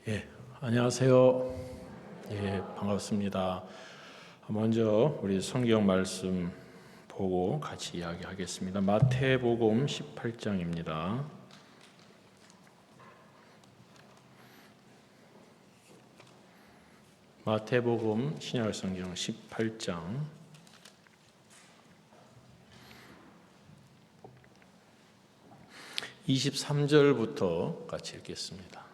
예, 안녕하세요. 예, 반갑습니다. 먼저 우리 성경 말씀 보고 같이 이야기하겠습니다. 마태복음 18장입니다. 마태복음 신약성경 18장 23절부터 같이 읽겠습니다.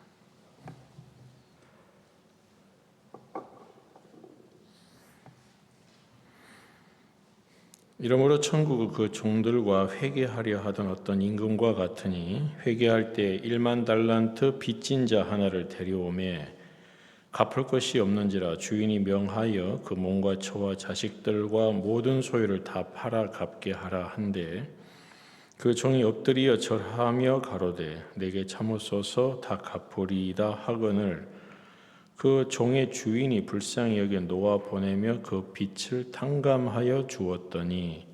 이러므로 천국은 그 종들과 회개하려 하던 어떤 임금과 같으니 회개할 때 1만 달란트 빚진 자 하나를 데려오매 갚을 것이 없는지라 주인이 명하여 그 몸과 처와 자식들과 모든 소유를 다 팔아 갚게 하라 한데 그 종이 엎드려 절하며 가로되 내게 참으소서 다 갚으리이다 하거늘 그 종의 주인이 불쌍히 여겨 놓아 보내며 그 빚을 탕감하여 주었더니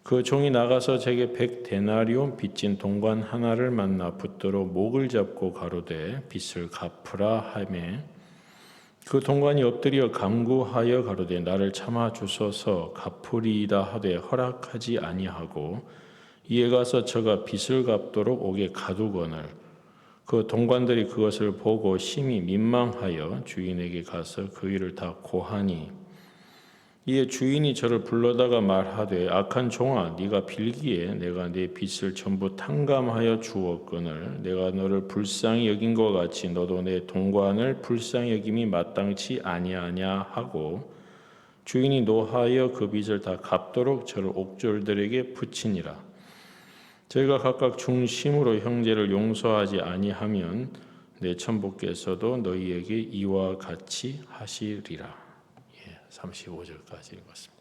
그 종이 나가서 제게 100데나리온 빚진 동관 하나를 만나 붙들어 목을 잡고 가로되 빚을 갚으라 하매 그 동관이 엎드려 간구하여 가로되 나를 참아 주소서 갚으리이다 하되 허락하지 아니하고 이에 가서 저가 빚을 갚도록 옥에 가두거늘 그 동관들이 그것을 보고 심히 민망하여 주인에게 가서 그 일을 다 고하니 이에 주인이 저를 불러다가 말하되 악한 종아 네가 빌기에 내가 네 빚을 전부 탕감하여 주었거늘 내가 너를 불쌍히 여긴 것 같이 너도 내 동관을 불쌍히 여김이 마땅치 아니하냐 하고 주인이 노하여 그 빚을 다 갚도록 저를 옥졸들에게 붙이니라. 저희가 각각 중심으로 형제를 용서하지 아니하면 내 천부께서도 너희에게 이와 같이 하시리라. 35절까지 읽었습니다.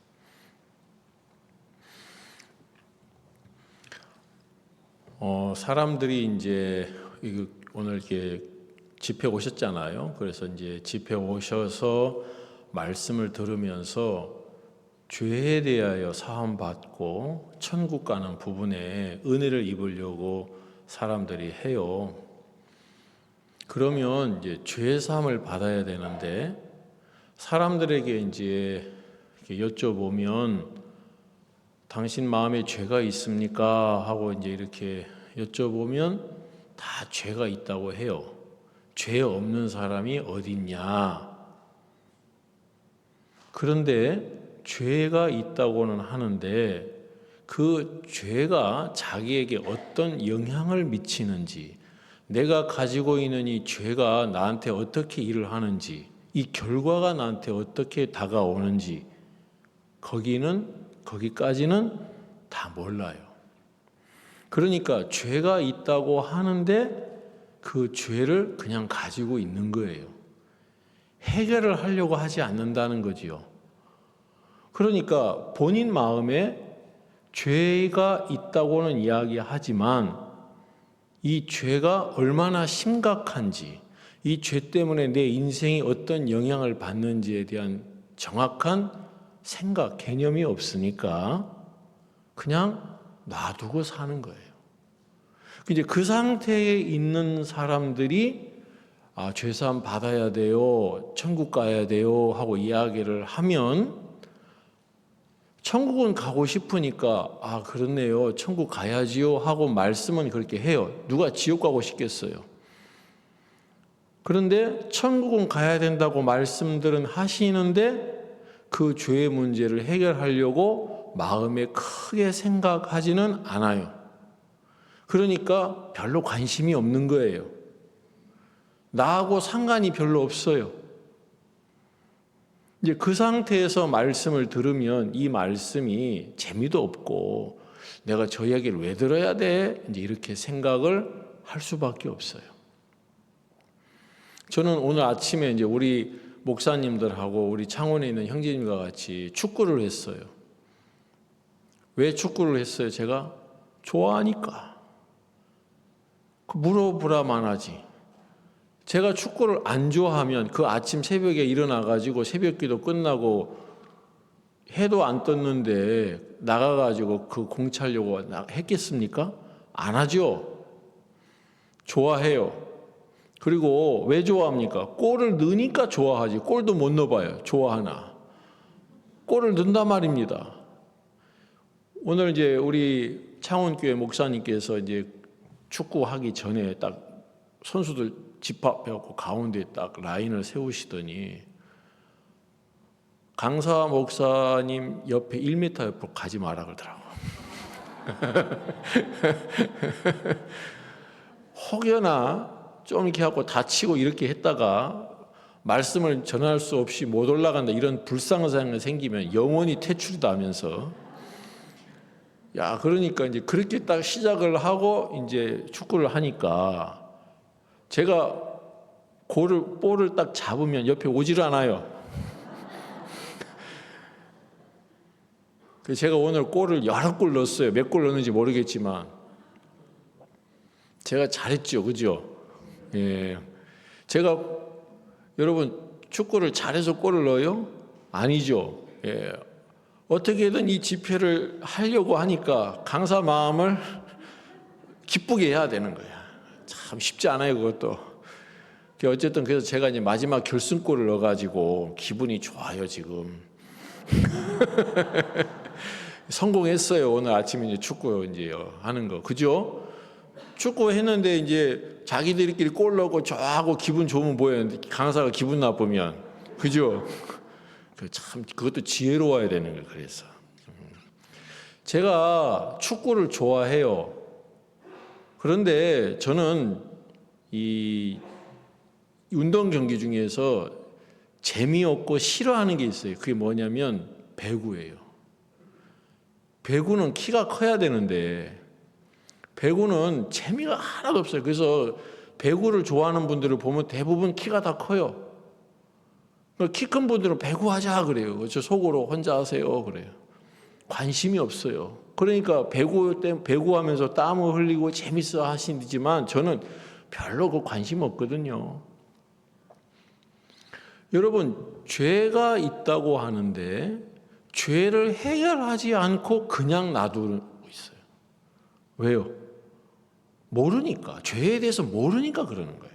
사람들이 이제 오늘 이렇게 집회 오셨잖아요. 그래서 이제 집회 오셔서 말씀을 들으면서 죄에 대하여 사함 받고 천국 가는 부분에 은혜를 입으려고 사람들이 해요. 그러면 이제 죄 사함을 받아야 되는데 사람들에게 이제 여쭤보면 당신 마음에 죄가 있습니까? 하고 이제 이렇게 여쭤보면 다 죄가 있다고 해요. 죄 없는 사람이 어딨냐? 그런데 죄가 있다고는 하는데 그 죄가 자기에게 어떤 영향을 미치는지, 내가 가지고 있는 이 죄가 나한테 어떻게 일을 하는지, 이 결과가 나한테 어떻게 다가오는지 거기까지는 다 몰라요. 그러니까 죄가 있다고 하는데 그 죄를 그냥 가지고 있는 거예요. 해결을 하려고 하지 않는다는 거지요. 그러니까 본인 마음에 죄가 있다고는 이야기하지만 이 죄가 얼마나 심각한지, 이 죄 때문에 내 인생이 어떤 영향을 받는지에 대한 정확한 생각, 개념이 없으니까 그냥 놔두고 사는 거예요. 이제 그 상태에 있는 사람들이 죄사함 받아야 돼요, 천국 가야 돼요 하고 이야기를 하면 천국은 가고 싶으니까 그렇네요, 천국 가야지요 하고 말씀은 그렇게 해요. 누가 지옥 가고 싶겠어요? 그런데 천국은 가야 된다고 말씀들은 하시는데 그 죄의 문제를 해결하려고 마음에 크게 생각하지는 않아요. 그러니까 별로 관심이 없는 거예요. 나하고 상관이 별로 없어요. 이제 그 상태에서 말씀을 들으면 이 말씀이 재미도 없고 내가 저 이야기를 왜 들어야 돼? 이제 이렇게 생각을 할 수밖에 없어요. 저는 오늘 아침에 이제 우리 목사님들하고 우리 창원에 있는 형제님과 같이 축구를 했어요. 왜 축구를 했어요? 제가 좋아하니까. 물어보라만 하지. 제가 축구를 안 좋아하면 그 아침 새벽에 일어나가지고 새벽기도 끝나고 해도 안 떴는데 나가가지고 그 공 차려고 했겠습니까? 안 하죠. 좋아해요. 그리고 왜 좋아합니까? 골을 넣으니까 좋아하지. 골도 못 넣어봐요. 좋아하나? 골을 넣는단 말입니다. 오늘 이제 우리 창원교회 목사님께서 이제 축구하기 전에 딱 선수들 집합해갖고 가운데 딱 라인을 세우시더니 강사 목사님 옆에 1m 옆으로 가지 마라 그러더라고. 혹여나 좀 이렇게 하고 다치고 이렇게 했다가 말씀을 전할 수 없이 못 올라간다 이런 불상사가 생기면 영원히 퇴출이다 하면서 야 그러니까 이제 그렇게 딱 시작을 하고 이제 축구를 하니까 제가 볼을 딱 잡으면 옆에 오질 않아요. 그래서 제가 오늘 골을 여러 골 넣었어요. 몇 골 넣었는지 모르겠지만 제가 잘했죠, 그죠? 예, 제가 여러분 축구를 잘해서 골을 넣어요? 아니죠. 예, 어떻게든 이 집회를 하려고 하니까 강사 마음을 기쁘게 해야 되는 거야. 참 쉽지 않아요, 그것도. 어쨌든 그래서 제가 이제 마지막 결승골을 넣어가지고 기분이 좋아요, 지금. 성공했어요. 오늘 아침에 이제 축구 이제 하는 거, 그죠? 축구 했는데 이제 자기들끼리 골 넣고 저하고 기분 좋으면 뭐예요? 강사가 기분 나쁘면, 그죠? 참 그것도 지혜로워야 되는 거예요. 그래서 제가 축구를 좋아해요. 그런데 저는 이 운동 경기 중에서 재미없고 싫어하는 게 있어요. 그게 뭐냐면 배구예요. 배구는 키가 커야 되는데 배구는 재미가 하나도 없어요. 그래서 배구를 좋아하는 분들을 보면 대부분 키가 다 커요. 키 큰 분들은 배구하자 그래요. 저 속으로 혼자 하세요 그래요. 관심이 없어요. 그러니까 배구하면서 땀을 흘리고 재밌어 하시지만 저는 별로 그 관심 없거든요. 여러분 죄가 있다고 하는데 죄를 해결하지 않고 그냥 놔두고 있어요. 왜요? 모르니까. 죄에 대해서 모르니까 그러는 거예요.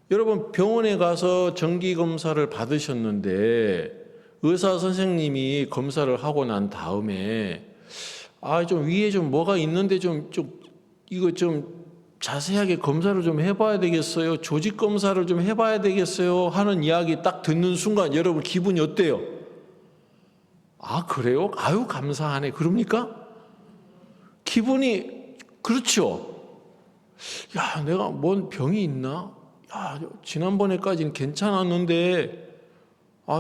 여러분 병원에 가서 정기검사를 받으셨는데 의사 선생님이 검사를 하고 난 다음에 좀 위에 좀 뭐가 있는데 이거 좀 자세하게 검사를 좀 해봐야 되겠어요. 조직 검사를 좀 해봐야 되겠어요. 하는 이야기 딱 듣는 순간 여러분 기분이 어때요? 그래요? 아유 감사하네. 그럽니까? 기분이 그렇죠. 야 내가 뭔 병이 있나? 지난번에까지는 괜찮았는데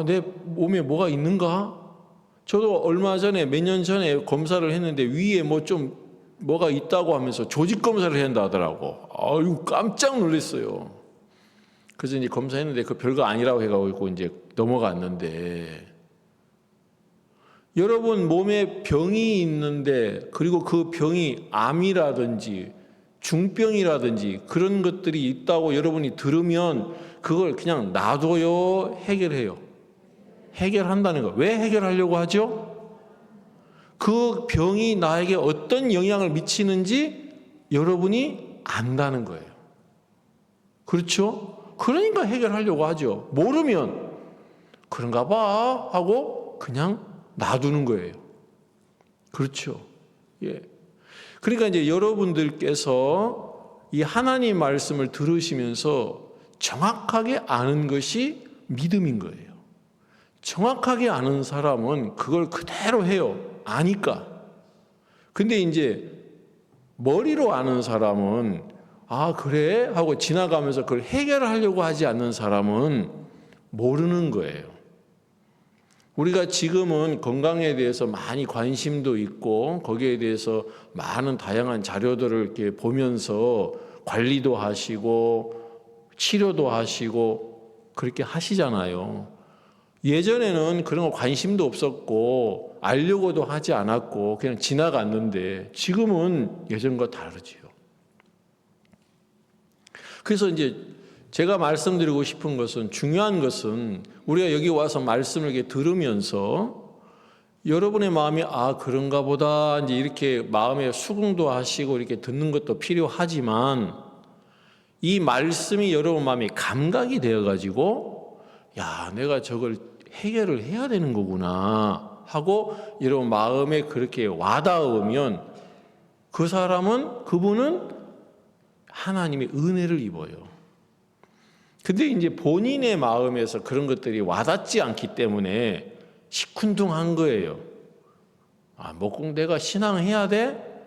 내 몸에 뭐가 있는가? 저도 얼마 전에 몇 년 전에 검사를 했는데 위에 뭐가 있다고 하면서 조직 검사를 해야 한다 하더라고. 아유 깜짝 놀랐어요. 그래서 이제 검사했는데 그 별거 아니라고 해가지고 이제 넘어갔는데 여러분 몸에 병이 있는데 그리고 그 병이 암이라든지 중병이라든지 그런 것들이 있다고 여러분이 들으면 그걸 그냥 놔둬요? 해결해요? 해결한다는 거. 왜 해결하려고 하죠? 그 병이 나에게 어떤 영향을 미치는지 여러분이 안다는 거예요. 그렇죠? 그러니까 해결하려고 하죠. 모르면 그런가 봐 하고 그냥 놔두는 거예요. 그렇죠? 예. 그러니까 이제 여러분들께서 이 하나님 말씀을 들으시면서 정확하게 아는 것이 믿음인 거예요. 정확하게 아는 사람은 그걸 그대로 해요. 아니까. 근데 이제 머리로 아는 사람은 그래? 하고 지나가면서 그걸 해결하려고 하지 않는 사람은 모르는 거예요. 우리가 지금은 건강에 대해서 많이 관심도 있고 거기에 대해서 많은 다양한 자료들을 이렇게 보면서 관리도 하시고 치료도 하시고 그렇게 하시잖아요. 예전에는 그런 거 관심도 없었고 알려고도 하지 않았고 그냥 지나갔는데 지금은 예전과 다르지요. 그래서 이제 제가 말씀드리고 싶은 것은 중요한 것은 우리가 여기 와서 말씀을 이렇게 들으면서 여러분의 마음이 그런가 보다 이제 이렇게 마음에 수긍도 하시고 이렇게 듣는 것도 필요하지만 이 말씀이 여러분 마음에 감각이 되어가지고 야, 내가 저걸 해결을 해야 되는 거구나 하고 여러분 마음에 그렇게 와닿으면 그분은 하나님의 은혜를 입어요. 근데 이제 본인의 마음에서 그런 것들이 와닿지 않기 때문에 시큰둥한 거예요. 뭐 꼭 내가 신앙해야 돼?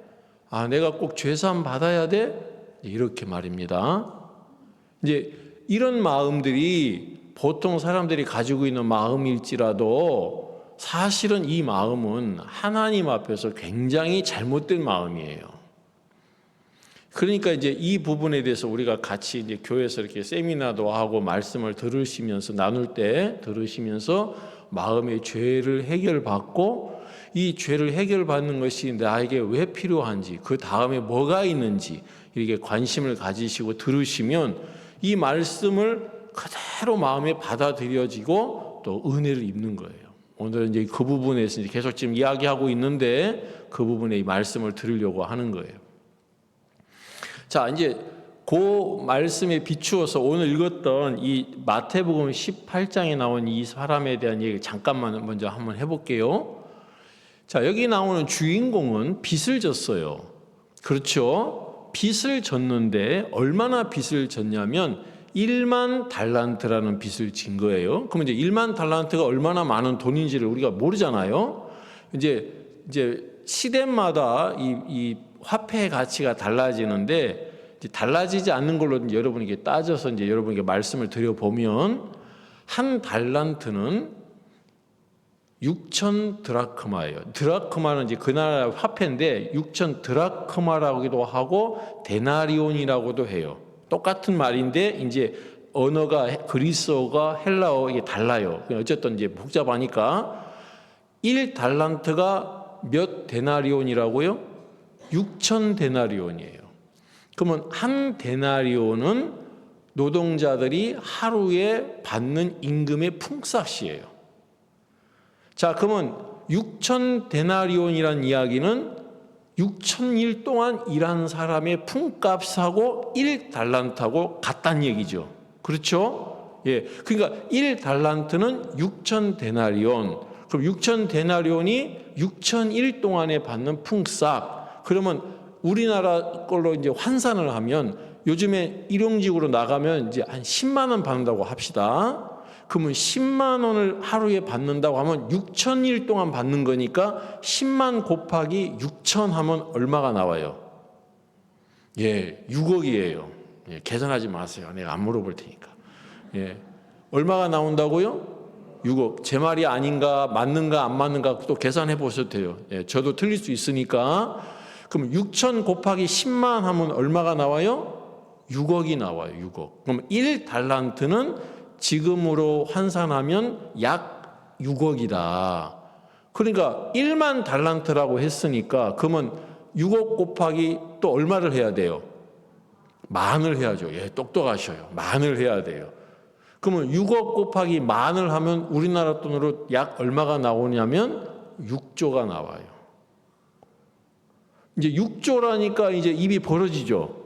내가 꼭 죄사함 받아야 돼? 이렇게 말입니다. 이제 이런 마음들이 보통 사람들이 가지고 있는 마음일지라도 사실은 이 마음은 하나님 앞에서 굉장히 잘못된 마음이에요. 그러니까 이제 이 부분에 대해서 우리가 같이 이제 교회에서 이렇게 세미나도 하고 말씀을 나눌 때 들으시면서 마음의 죄를 해결받고 이 죄를 해결받는 것이 나에게 왜 필요한지, 그 다음에 뭐가 있는지 이렇게 관심을 가지시고 들으시면 이 말씀을 그대로 마음에 받아들여지고 또 은혜를 입는 거예요. 오늘은 이제 그 부분에서 이제 계속 지금 이야기하고 있는데 그 부분에 이 말씀을 들으려고 하는 거예요. 자, 이제 그 말씀에 비추어서 오늘 읽었던 이 마태복음 18장에 나온 이 사람에 대한 얘기 잠깐만 먼저 한번 해볼게요. 자, 여기 나오는 주인공은 빚을 졌어요. 그렇죠? 빚을 졌는데 얼마나 빚을 졌냐면 1만 달란트라는 빚을 진 거예요. 그러면 이제 1만 달란트가 얼마나 많은 돈인지를 우리가 모르잖아요. 이제 시대마다 이 화폐의 가치가 달라지는데 달라지지 않는 걸로 이제 여러분에게 따져서 이제 여러분에게 말씀을 드려보면 한 달란트는 6천 드라크마예요. 드라크마는 이제 그 나라 화폐인데 6천 드라크마라고도 하고 데나리온이라고도 해요. 똑같은 말인데 이제 언어가 그리스어가 헬라어 이게 달라요. 어쨌든 이제 복잡하니까 1달란트가 몇 데나리온이라고요? 6천 데나리온이에요. 그러면 한 데나리온은 노동자들이 하루에 받는 임금의 품삯이에요. 자, 그러면 6천 데나리온이란 이야기는 6천일 동안 일한 사람의 품값하고 1달란트하고 같다는 얘기죠. 그렇죠? 예. 그러니까 1달란트는 6천 데나리온. 그럼 6천 데나리온이 6천일 동안에 받는 품삯. 그러면 우리나라 걸로 이제 환산을 하면 요즘에 일용직으로 나가면 이제 한 10만 원 받는다고 합시다. 그러면 10만 원을 하루에 받는다고 하면 6천일 동안 받는 거니까 10만 곱하기 6천 하면 얼마가 나와요? 예, 6억이에요. 예, 계산하지 마세요. 내가 안 물어볼 테니까. 예, 얼마가 나온다고요? 6억. 제 말이 아닌가, 맞는가, 안 맞는가 또 계산해 보셔도 돼요. 예, 저도 틀릴 수 있으니까. 그럼 6천 곱하기 10만 하면 얼마가 나와요? 6억이 나와요. 6억. 그럼 1달란트는 지금으로 환산하면 약 6억이다. 그러니까 1만 달란트라고 했으니까 그러면 6억 곱하기 또 얼마를 해야 돼요? 만을 해야죠. 예, 똑똑하셔요. 만을 해야 돼요. 그러면 6억 곱하기 만을 하면 우리나라 돈으로 약 얼마가 나오냐면 6조가 나와요. 이제 6조라니까 이제 입이 벌어지죠.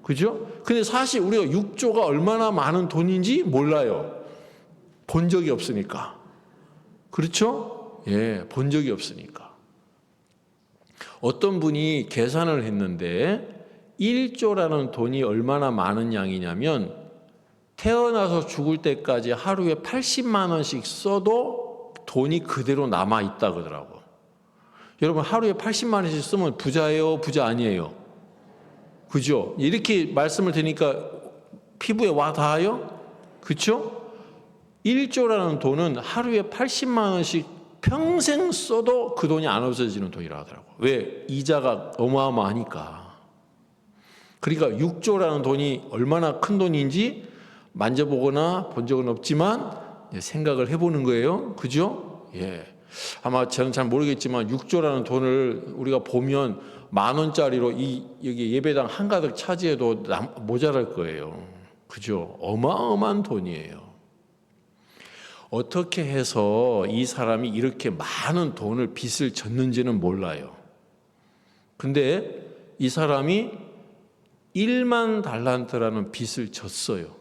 그죠? 근데 사실 우리가 6조가 얼마나 많은 돈인지 몰라요. 본 적이 없으니까. 그렇죠? 예, 본 적이 없으니까. 어떤 분이 계산을 했는데 1조라는 돈이 얼마나 많은 양이냐면 태어나서 죽을 때까지 하루에 80만 원씩 써도 돈이 그대로 남아있다 그러더라고. 여러분 하루에 80만 원씩 쓰면 부자예요? 부자 아니에요? 그죠? 이렇게 말씀을 드리니까 피부에 와 닿아요? 그렇죠? 1조라는 돈은 하루에 80만 원씩 평생 써도 그 돈이 안 없어지는 돈이라 하더라고. 왜? 이자가 어마어마하니까. 그러니까 6조라는 돈이 얼마나 큰 돈인지 만져보거나 본 적은 없지만 생각을 해보는 거예요. 그죠? 예. 아마 저는 잘 모르겠지만 6조라는 돈을 우리가 보면 10,000원짜리로 여기 예배당 한가득 차지해도 모자랄 거예요. 그죠? 어마어마한 돈이에요. 어떻게 해서 이 사람이 이렇게 많은 돈을 빚을 졌는지는 몰라요. 근데 이 사람이 1만 달란트라는 빚을 졌어요.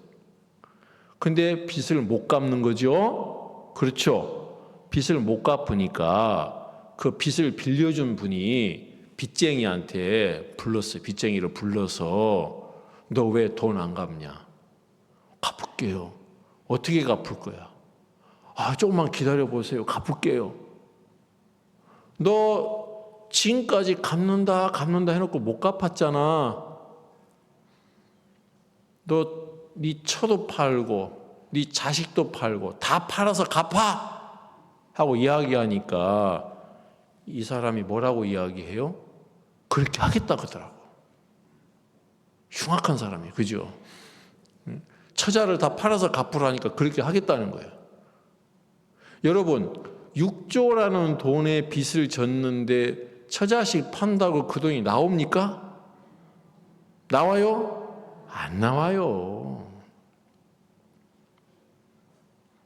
근데 빚을 못 갚는 거죠. 그렇죠. 빚을 못 갚으니까 그 빚을 빌려준 분이 빚쟁이한테 불렀어요. 빚쟁이를 불러서 너 왜 돈 안 갚냐? 갚을게요. 어떻게 갚을 거야? 조금만 기다려보세요. 갚을게요. 너 지금까지 갚는다 해놓고 못 갚았잖아. 너 네 처도 팔고 네 자식도 팔고 다 팔아서 갚아! 하고 이야기하니까 이 사람이 뭐라고 이야기해요? 그렇게 하겠다 그러더라고. 흉악한 사람이에요. 그죠? 처자를 다 팔아서 갚으라니까 그렇게 하겠다는 거예요. 여러분 6조라는 돈의 빚을 졌는데 처자식 판다고 그 돈이 나옵니까? 나와요? 안 나와요.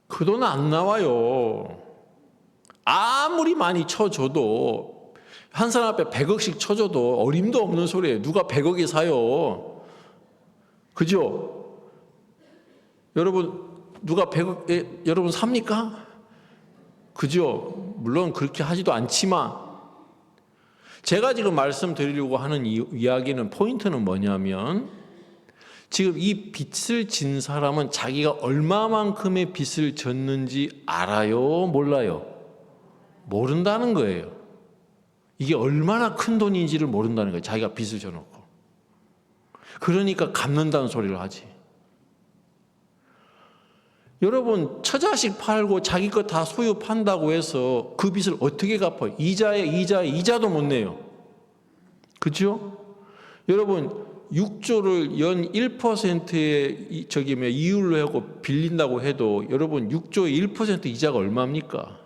그 돈은 안 나와요. 아무리 많이 쳐줘도 한 사람 앞에 100억씩 쳐줘도 어림도 없는 소리예요. 누가 100억이 사요? 그죠? 여러분 누가 100억에 여러분 삽니까? 그죠? 물론 그렇게 하지도 않지만 제가 지금 말씀드리려고 하는 이야기는 포인트는 뭐냐면 지금 이 빚을 진 사람은 자기가 얼마만큼의 빚을 졌는지 알아요? 몰라요? 모른다는 거예요. 이게 얼마나 큰 돈인지를 모른다는 거예요. 자기가 빚을 져놓고. 그러니까 갚는다는 소리를 하지. 여러분 처자식 팔고 자기 거 다 소유 판다고 해서 그 빚을 어떻게 갚아요? 이자도 못 내요. 그렇죠? 여러분 6조를 연 1%의 이율로 하고 빌린다고 해도 여러분 6조의 1% 이자가 얼마입니까?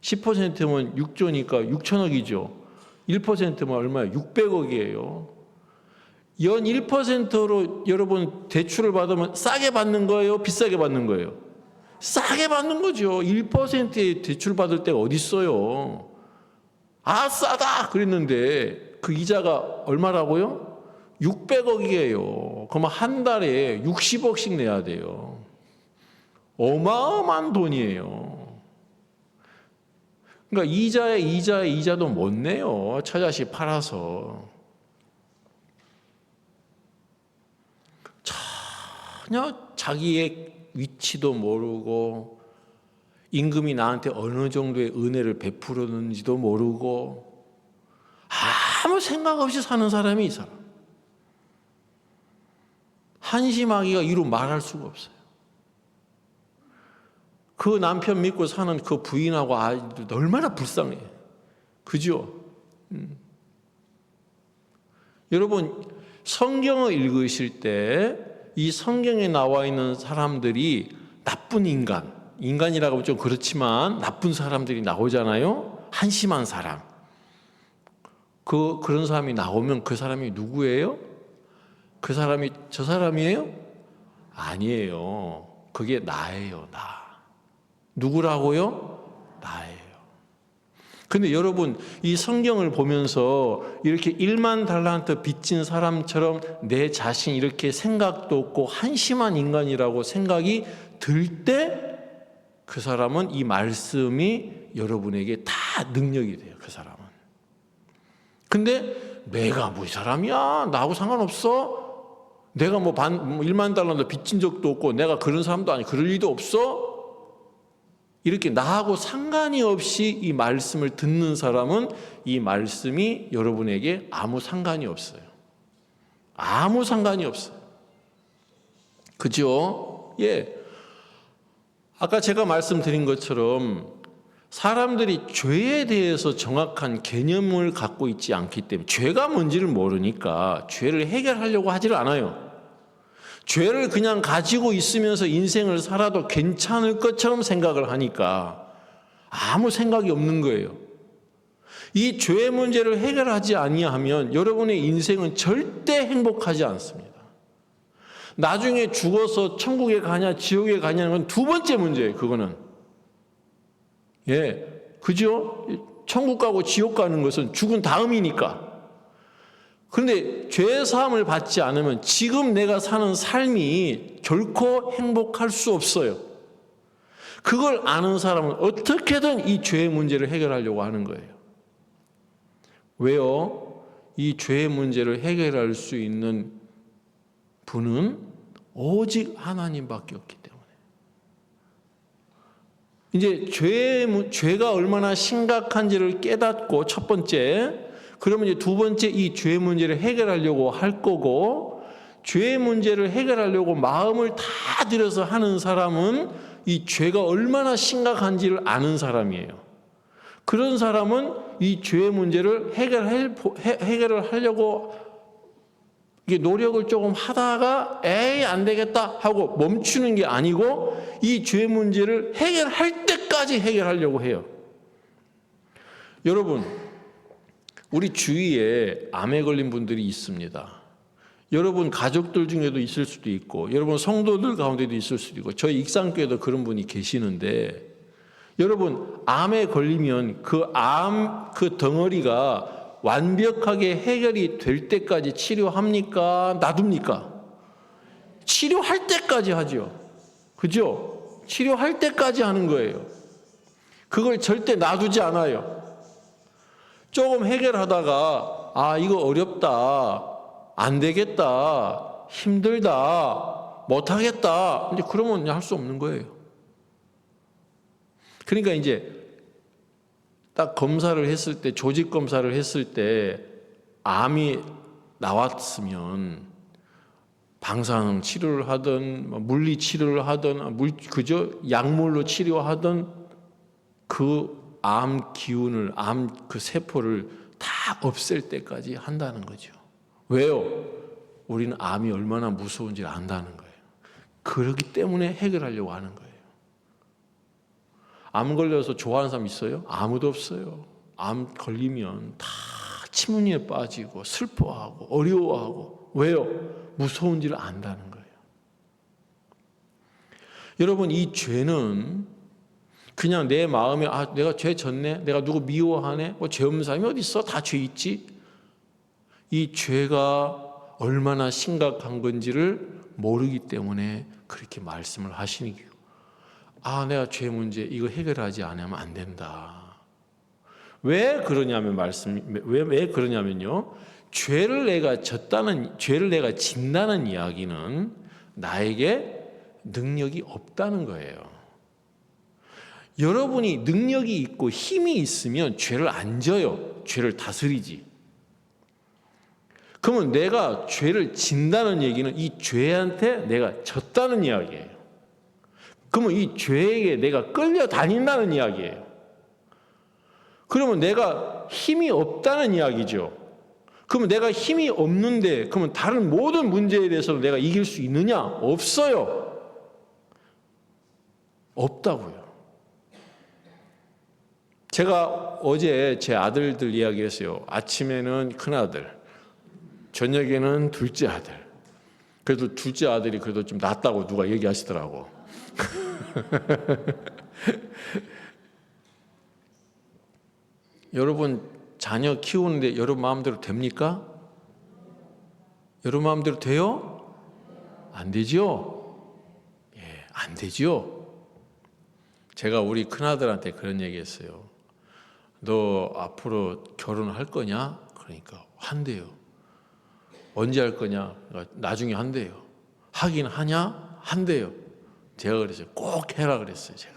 10%면 6조니까 6천억이죠. 1%면 얼마예요? 600억이에요. 연 1%로 여러분 대출을 받으면 싸게 받는 거예요? 비싸게 받는 거예요? 싸게 받는 거죠. 1%의 대출 받을 때가 어디 있어요? 싸다 그랬는데 그 이자가 얼마라고요? 600억이에요. 그러면 한 달에 60억씩 내야 돼요. 어마어마한 돈이에요. 그러니까 이자도 못 내요. 처자식 팔아서. 전혀 자기의 위치도 모르고 임금이 나한테 어느 정도의 은혜를 베풀었는지도 모르고 아무 생각 없이 사는 사람이 이 사람. 한심하기가 이루 말할 수가 없어요. 그 남편 믿고 사는 그 부인하고 아이들 얼마나 불쌍해. 그죠? 여러분 성경을 읽으실 때 이 성경에 나와 있는 사람들이 나쁜 인간이라고 좀 그렇지만 나쁜 사람들이 나오잖아요. 한심한 사람. 그런 사람이 나오면 그 사람이 누구예요? 그 사람이 저 사람이에요? 아니에요. 그게 나예요. 나. 누구라고요? 나예요. 근데 여러분 이 성경을 보면서 이렇게 1만 달란트 빚진 사람처럼 내 자신 이렇게 생각도 없고 한심한 인간이라고 생각이 들 때 그 사람은 이 말씀이 여러분에게 다 능력이 돼요. 그 사람은. 근데 내가 뭐 이 사람이야? 나하고 상관없어? 내가 뭐 1만 달란트 빚진 적도 없고 내가 그런 사람도 아니 그럴 리도 없어? 이렇게 나하고 상관이 없이 이 말씀을 듣는 사람은 이 말씀이 여러분에게 아무 상관이 없어요. 아무 상관이 없어요. 그죠? 예. 아까 제가 말씀드린 것처럼 사람들이 죄에 대해서 정확한 개념을 갖고 있지 않기 때문에 죄가 뭔지를 모르니까 죄를 해결하려고 하지를 않아요. 죄를 그냥 가지고 있으면서 인생을 살아도 괜찮을 것처럼 생각을 하니까 아무 생각이 없는 거예요. 이 죄의 문제를 해결하지 아니하면 여러분의 인생은 절대 행복하지 않습니다. 나중에 죽어서 천국에 가냐 지옥에 가냐는 건 두 번째 문제예요. 그거는. 그죠? 천국 가고 지옥 가는 것은 죽은 다음이니까. 그런데 죄 사함을 받지 않으면 지금 내가 사는 삶이 결코 행복할 수 없어요. 그걸 아는 사람은 어떻게든 이 죄의 문제를 해결하려고 하는 거예요. 왜요? 이 죄의 문제를 해결할 수 있는 분은 오직 하나님밖에 없기 때문에. 이제 죄가 얼마나 심각한지를 깨닫고 첫 번째, 그러면 이제 두 번째 이 죄의 문제를 해결하려고 할 거고, 죄의 문제를 해결하려고 마음을 다 들여서 하는 사람은 이 죄가 얼마나 심각한지를 아는 사람이에요. 그런 사람은 이 죄의 문제를 해결을 하려고 노력을 조금 하다가 에이 안 되겠다 하고 멈추는 게 아니고 이 죄 문제를 해결할 때까지 해결하려고 해요. 여러분, 우리 주위에 암에 걸린 분들이 있습니다. 여러분 가족들 중에도 있을 수도 있고 여러분 성도들 가운데도 있을 수도 있고 저희 익산교회도 그런 분이 계시는데, 여러분 암에 걸리면 그 덩어리가 완벽하게 해결이 될 때까지 치료합니까? 놔둡니까? 치료할 때까지 하죠. 그죠? 치료할 때까지 하는 거예요. 그걸 절대 놔두지 않아요. 조금 해결하다가 아 이거 어렵다, 안 되겠다, 힘들다, 못하겠다, 이제 그러면 할 수 없는 거예요. 그러니까 이제 딱 검사를 했을 때, 조직 검사를 했을 때 암이 나왔으면 방사능 치료를 하든 물리 치료를 하든 그저 약물로 치료하든 그 암 기운을, 암 그 세포를 다 없앨 때까지 한다는 거죠. 왜요? 우리는 암이 얼마나 무서운지를 안다는 거예요. 그렇기 때문에 해결하려고 하는 거예요. 암 걸려서 좋아하는 사람 있어요? 아무도 없어요. 암 걸리면 다 침문에 빠지고 슬퍼하고 어려워하고. 왜요? 무서운지를 안다는 거예요. 여러분, 이 죄는 그냥 내 마음에 아 내가 죄 졌네, 내가 누구 미워하네, 뭐 죄 없는 사람이 어디 있어? 다 죄 있지. 이 죄가 얼마나 심각한 건지를 모르기 때문에 그렇게 말씀을 하시는 거예요. 아, 내가 죄 문제 이거 해결하지 않으면 안 된다. 왜 그러냐면 왜 그러냐면요. 죄를 내가 진다는 이야기는 나에게 능력이 없다는 거예요. 여러분이 능력이 있고 힘이 있으면 죄를 안 져요. 죄를 다스리지. 그러면 내가 죄를 진다는 얘기는 이 죄한테 내가 졌다는 이야기예요. 그러면 이 죄에게 내가 끌려다닌다는 이야기예요. 그러면 내가 힘이 없다는 이야기죠. 그러면 내가 힘이 없는데 그러면 다른 모든 문제에 대해서 내가 이길 수 있느냐? 없어요. 없다고요. 제가 어제 제 아들들 이야기했어요. 아침에는 큰아들, 저녁에는 둘째 아들. 그래도 둘째 아들이 그래도 좀 낫다고 누가 얘기하시더라고. 여러분 자녀 키우는데 여러분 마음대로 됩니까? 여러분 마음대로 돼요? 안 되죠? 예, 안 되죠. 제가 우리 큰아들한테 그런 얘기했어요. 너 앞으로 결혼할 거냐? 그러니까 한대요. 언제 할 거냐? 나중에 한대요. 하긴 하냐? 한대요. 제가 그랬어요. 꼭 해라 그랬어요. 제가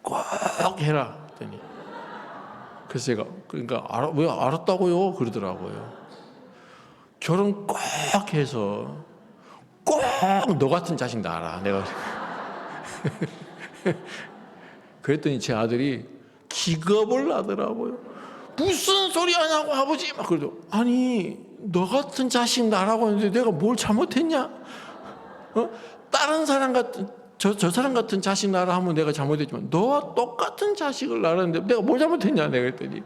꼭 해라 그랬더니 그래서 제가 그러니까 왜 알았다고요? 그러더라고요. 결혼 꼭 해서 꼭 너 같은 자식 낳아라. 내가 그랬더니 제 아들이 기겁을 하더라고요. 무슨 소리 하냐고 아버지 막 그러죠. 아니 너 같은 자식 낳으라고 했는데 내가 뭘 잘못했냐? 다른 사람 같은 저 사람 같은 자식 낳으라 하면 내가 잘못했지만 너와 똑같은 자식을 낳았는데 내가 뭘 잘못했냐? 내가 그랬더니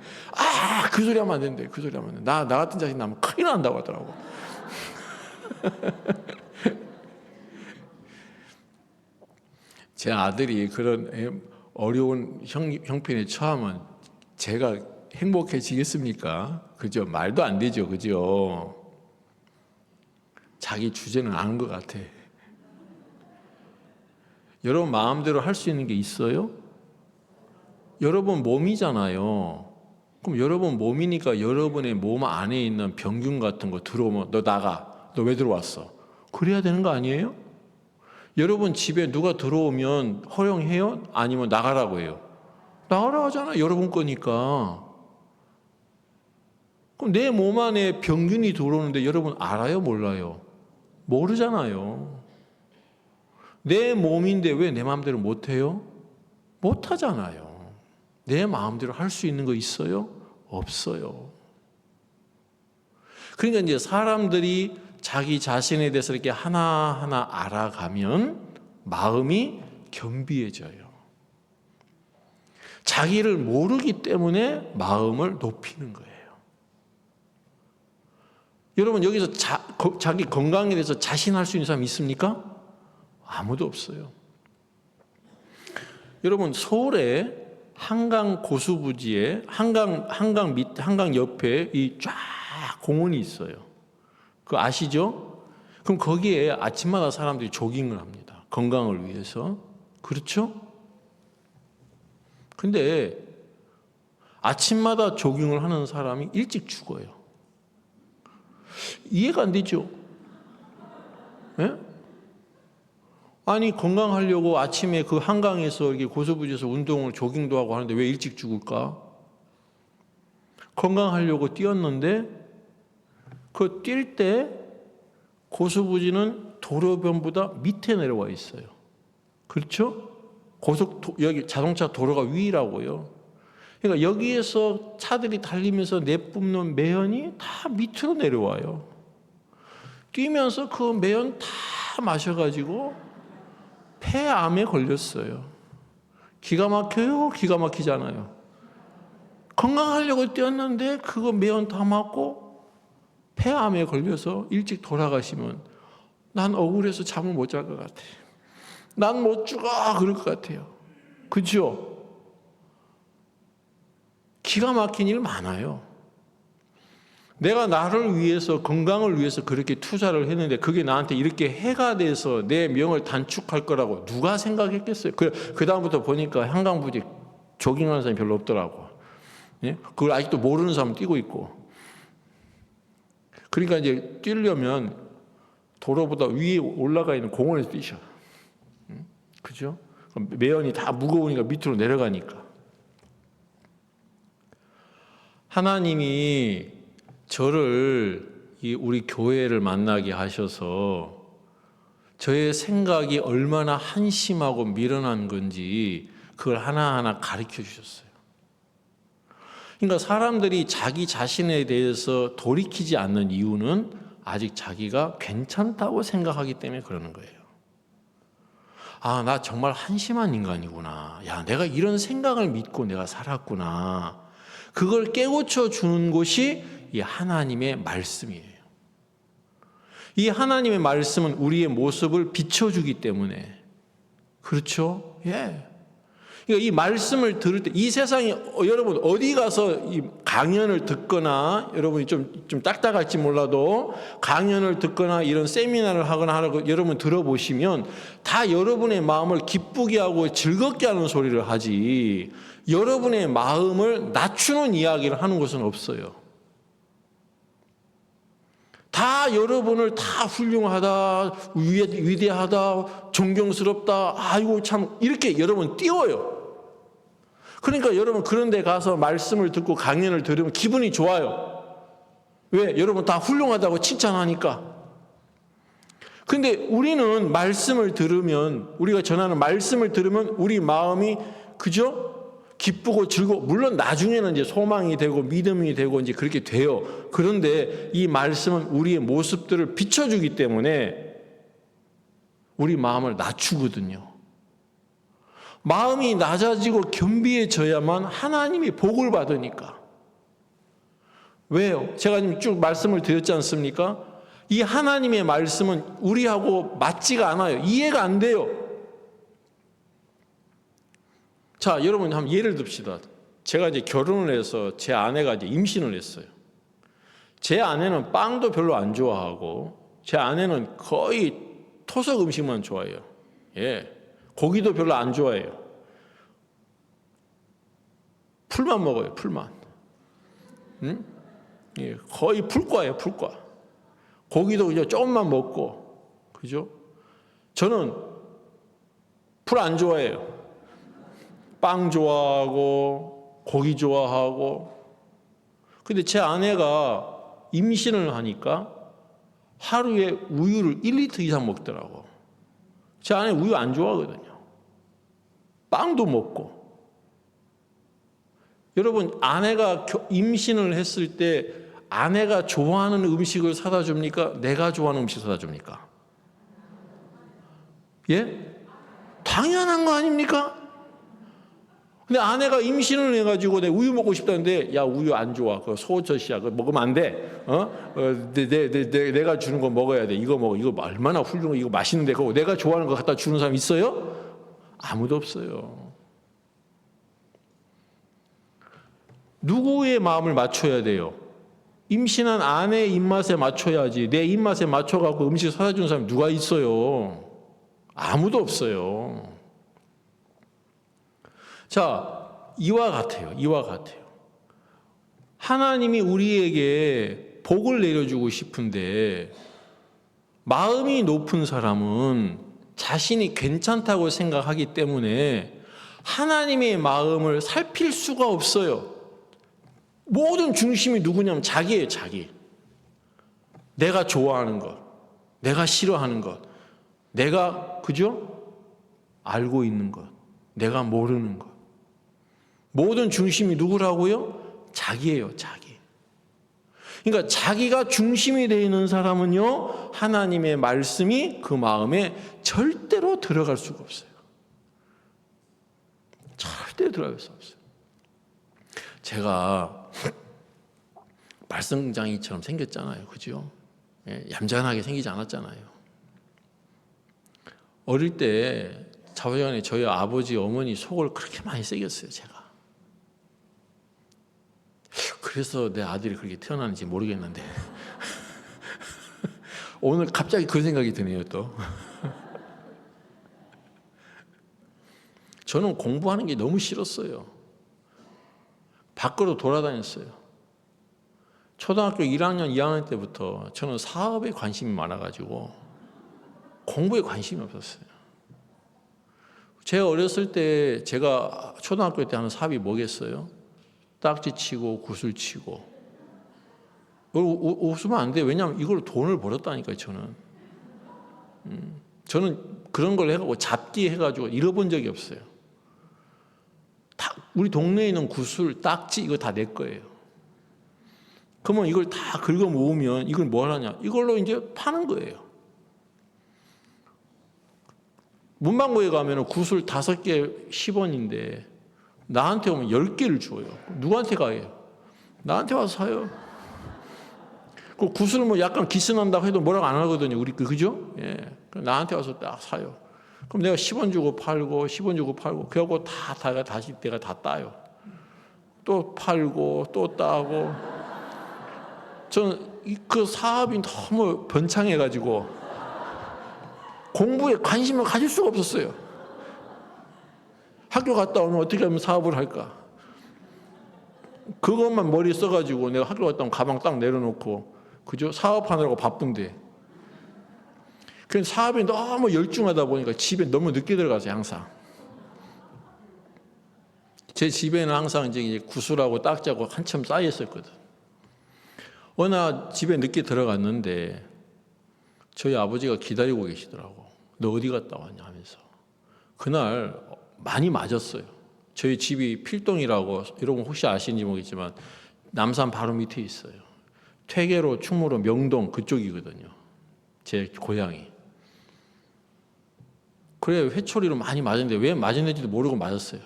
그 소리 하면 안 된대. 그 소리 하면 안 돼. 나 같은 자식 낳으면 큰일 난다고 하더라고. 제 아들이 그런 어려운 형편에 처하면 제가 행복해지겠습니까? 그죠? 말도 안 되죠. 그죠? 자기 주제는 아는 것 같아. 여러분 마음대로 할 수 있는 게 있어요? 여러분 몸이잖아요. 그럼 여러분 몸이니까 여러분의 몸 안에 있는 병균 같은 거 들어오면 너 나가. 너 왜 들어왔어? 그래야 되는 거 아니에요? 여러분 집에 누가 들어오면 허용해요? 아니면 나가라고 해요? 나가라 하잖아. 여러분 거니까. 그럼 내 몸 안에 병균이 들어오는데 여러분 알아요? 몰라요? 모르잖아요. 내 몸인데 왜 내 마음대로 못해요? 못하잖아요. 내 마음대로 할 수 있는 거 있어요? 없어요. 그러니까 이제 사람들이 자기 자신에 대해서 이렇게 하나하나 알아가면 마음이 겸비해져요. 자기를 모르기 때문에 마음을 높이는 거예요. 여러분 여기서 자기 건강에 대해서 자신할 수 있는 사람 있습니까? 아무도 없어요. 여러분 서울에 한강 고수부지에 한강 옆에 이 쫙 공원이 있어요. 그거 아시죠? 그럼 거기에 아침마다 사람들이 조깅을 합니다. 건강을 위해서. 그렇죠? 근데 아침마다 조깅을 하는 사람이 일찍 죽어요. 이해가 안 되죠? 예? 아니 건강하려고 아침에 그 한강에서 이렇게 고수부지에서 운동을 조깅도 하고 하는데 왜 일찍 죽을까? 건강하려고 뛰었는데 그 뛸 때 고수부지는 도로변보다 밑에 내려와 있어요. 그렇죠? 여기 자동차 도로가 위라고요. 그러니까 여기에서 차들이 달리면서 내뿜는 매연이 다 밑으로 내려와요. 뛰면서 그 매연 다 마셔가지고 폐암에 걸렸어요. 기가 막혀요? 기가 막히잖아요. 건강하려고 뛰었는데 그거 매연 다 맞고 폐암에 걸려서 일찍 돌아가시면 난 억울해서 잠을 못 잘 것 같아요. 난 못 죽어 그럴 것 같아요. 그죠? 기가 막힌 일 많아요. 내가 나를 위해서 건강을 위해서 그렇게 투자를 했는데 그게 나한테 이렇게 해가 돼서 내 명을 단축할 거라고 누가 생각했겠어요? 그 다음부터 보니까 한강부지 조깅하는 사람이 별로 없더라고. 예? 그걸 아직도 모르는 사람은 뛰고 있고. 그러니까 이제 뛰려면 도로보다 위에 올라가 있는 공원에서 뛰셔. 그죠? 매연이 다 무거우니까 밑으로 내려가니까. 하나님이 저를 우리 교회를 만나게 하셔서 저의 생각이 얼마나 한심하고 미련한 건지 그걸 하나하나 가르쳐 주셨어요. 그러니까 사람들이 자기 자신에 대해서 돌이키지 않는 이유는 아직 자기가 괜찮다고 생각하기 때문에 그러는 거예요. 아, 나 정말 한심한 인간이구나. 야, 내가 이런 생각을 믿고 내가 살았구나. 그걸 깨우쳐 주는 것이 이 하나님의 말씀이에요. 이 하나님의 말씀은 우리의 모습을 비춰주기 때문에. 그렇죠? 예. 그러니까 이 말씀을 들을 때 이 세상에 여러분 어디 가서 이 강연을 듣거나 여러분이 좀 딱딱할지 몰라도 강연을 듣거나 이런 세미나를 하거나 하라고 여러분 들어보시면 다 여러분의 마음을 기쁘게 하고 즐겁게 하는 소리를 하지 여러분의 마음을 낮추는 이야기를 하는 것은 없어요. 다 여러분을 다 훌륭하다, 위대하다, 존경스럽다, 아이고 참 이렇게 여러분 띄워요. 그러니까 여러분 그런 데 가서 말씀을 듣고 강연을 들으면 기분이 좋아요. 왜? 여러분 다 훌륭하다고 칭찬하니까. 근데 우리는 말씀을 들으면 우리가 전하는 말씀을 들으면 우리 마음이 그죠? 기쁘고 즐거워. 물론 나중에는 이제 소망이 되고 믿음이 되고 이제 그렇게 돼요. 그런데 이 말씀은 우리의 모습들을 비춰주기 때문에 우리 마음을 낮추거든요. 마음이 낮아지고 겸비해져야만 하나님이 복을 받으니까. 왜요? 제가 지금 쭉 말씀을 드렸지 않습니까? 이 하나님의 말씀은 우리하고 맞지가 않아요. 이해가 안 돼요. 자, 여러분 한번 예를 듭시다. 제가 이제 결혼을 해서 제 아내가 이제 임신을 했어요. 제 아내는 빵도 별로 안 좋아하고 제 아내는 거의 토속 음식만 좋아해요. 예, 고기도 별로 안 좋아해요. 풀만 먹어요. 풀만. 응? 예, 거의 풀과예요. 풀과. 고기도 그냥 조금만 먹고, 그죠? 저는 풀 안 좋아해요. 빵 좋아하고 고기 좋아하고. 근데 제 아내가 임신을 하니까 하루에 우유를 1리터 이상 먹더라고. 제 아내 우유 안 좋아하거든요. 빵도 먹고. 여러분, 아내가 임신을 했을 때 아내가 좋아하는 음식을 사다 줍니까? 내가 좋아하는 음식 사다 줍니까? 예? 당연한 거 아닙니까? 근데 아내가 임신을 해가지고 내 우유 먹고 싶다는데, 야, 우유 안 좋아. 그거 소젖이야. 그거 먹으면 안 돼. 내가 주는 거 먹어야 돼. 이거 먹어. 이거 얼마나 훌륭해. 이거 맛있는데. 그거 내가 좋아하는 거 갖다 주는 사람 있어요? 아무도 없어요. 누구의 마음을 맞춰야 돼요? 임신한 아내의 입맛에 맞춰야지. 내 입맛에 맞춰갖고 음식 사다 주는 사람이 누가 있어요? 아무도 없어요. 자, 이와 같아요. 이와 같아요. 하나님이 우리에게 복을 내려주고 싶은데 마음이 높은 사람은 자신이 괜찮다고 생각하기 때문에 하나님의 마음을 살필 수가 없어요. 모든 중심이 누구냐면 자기예요. 자기. 내가 좋아하는 것, 내가 싫어하는 것, 내가 그죠? 알고 있는 것, 내가 모르는 것. 모든 중심이 누구라고요? 자기예요. 자기. 그러니까 자기가 중심이 되어 있는 사람은요, 하나님의 말씀이 그 마음에 절대로 들어갈 수가 없어요. 절대 들어갈 수 없어요. 제가 말썽장이처럼 생겼잖아요. 그죠? 예, 얌전하게 생기지 않았잖아요. 어릴 때 자부전에 저희 아버지, 어머니 속을 그렇게 많이 새겼어요. 제가. 그래서 내 아들이 그렇게 태어나는지 모르겠는데 오늘 갑자기 그 생각이 드네요. 또 저는 공부하는 게 너무 싫었어요. 밖으로 돌아다녔어요. 초등학교 1학년, 2학년 때부터 저는 사업에 관심이 많아가지고 공부에 관심이 없었어요. 제가 어렸을 때 제가 초등학교 때 하는 사업이 뭐겠어요? 딱지 치고 구슬 치고. 웃으면 안 돼요. 왜냐하면 이걸로 돈을 벌었다니까요. 저는 그런 걸 해가지고 잡기 해가지고 잃어본 적이 없어요. 다 우리 동네에 있는 구슬, 딱지 이거 다 내 거예요. 그러면 이걸 다 긁어 모으면 이걸 뭘 하냐? 이걸로 이제 파는 거예요. 문방구에 가면 구슬 5개 10원인데 나한테 오면 10개를 줘요. 누구한테 가요? 나한테 와서 사요. 그 구슬 뭐 약간 기스난다고 해도 뭐라고 안 하거든요. 우리 그죠? 예. 나한테 와서 딱 사요. 그럼 내가 10원 주고 팔고 10원 주고 팔고 그래갖고 다시 내가 다 따요. 또 팔고 또 따고. 저는 그 사업이 너무 번창해가지고 공부에 관심을 가질 수가 없었어요. 학교 갔다 오면 어떻게 하면 사업을 할까? 그것만 머리에 써가지고 내가 학교 갔다 오면 가방 딱 내려놓고 그죠? 사업하느라고 바쁜데. 그래서 사업이 너무 열중하다 보니까 집에 너무 늦게 들어가서요. 항상. 제 집에는 항상 이제 구슬하고 딱지하고 한참 쌓여 있었거든. 어느 날 집에 늦게 들어갔는데 저희 아버지가 기다리고 계시더라고. 너 어디 갔다 왔냐 하면서. 그날 많이 맞았어요. 저희 집이 필동이라고 여러분 혹시 아시는지 모르겠지만 남산 바로 밑에 있어요. 퇴계로 충무로 명동 그쪽이거든요. 제 고향이. 그래 회초리로 많이 맞았는데 왜 맞았는지도 모르고 맞았어요.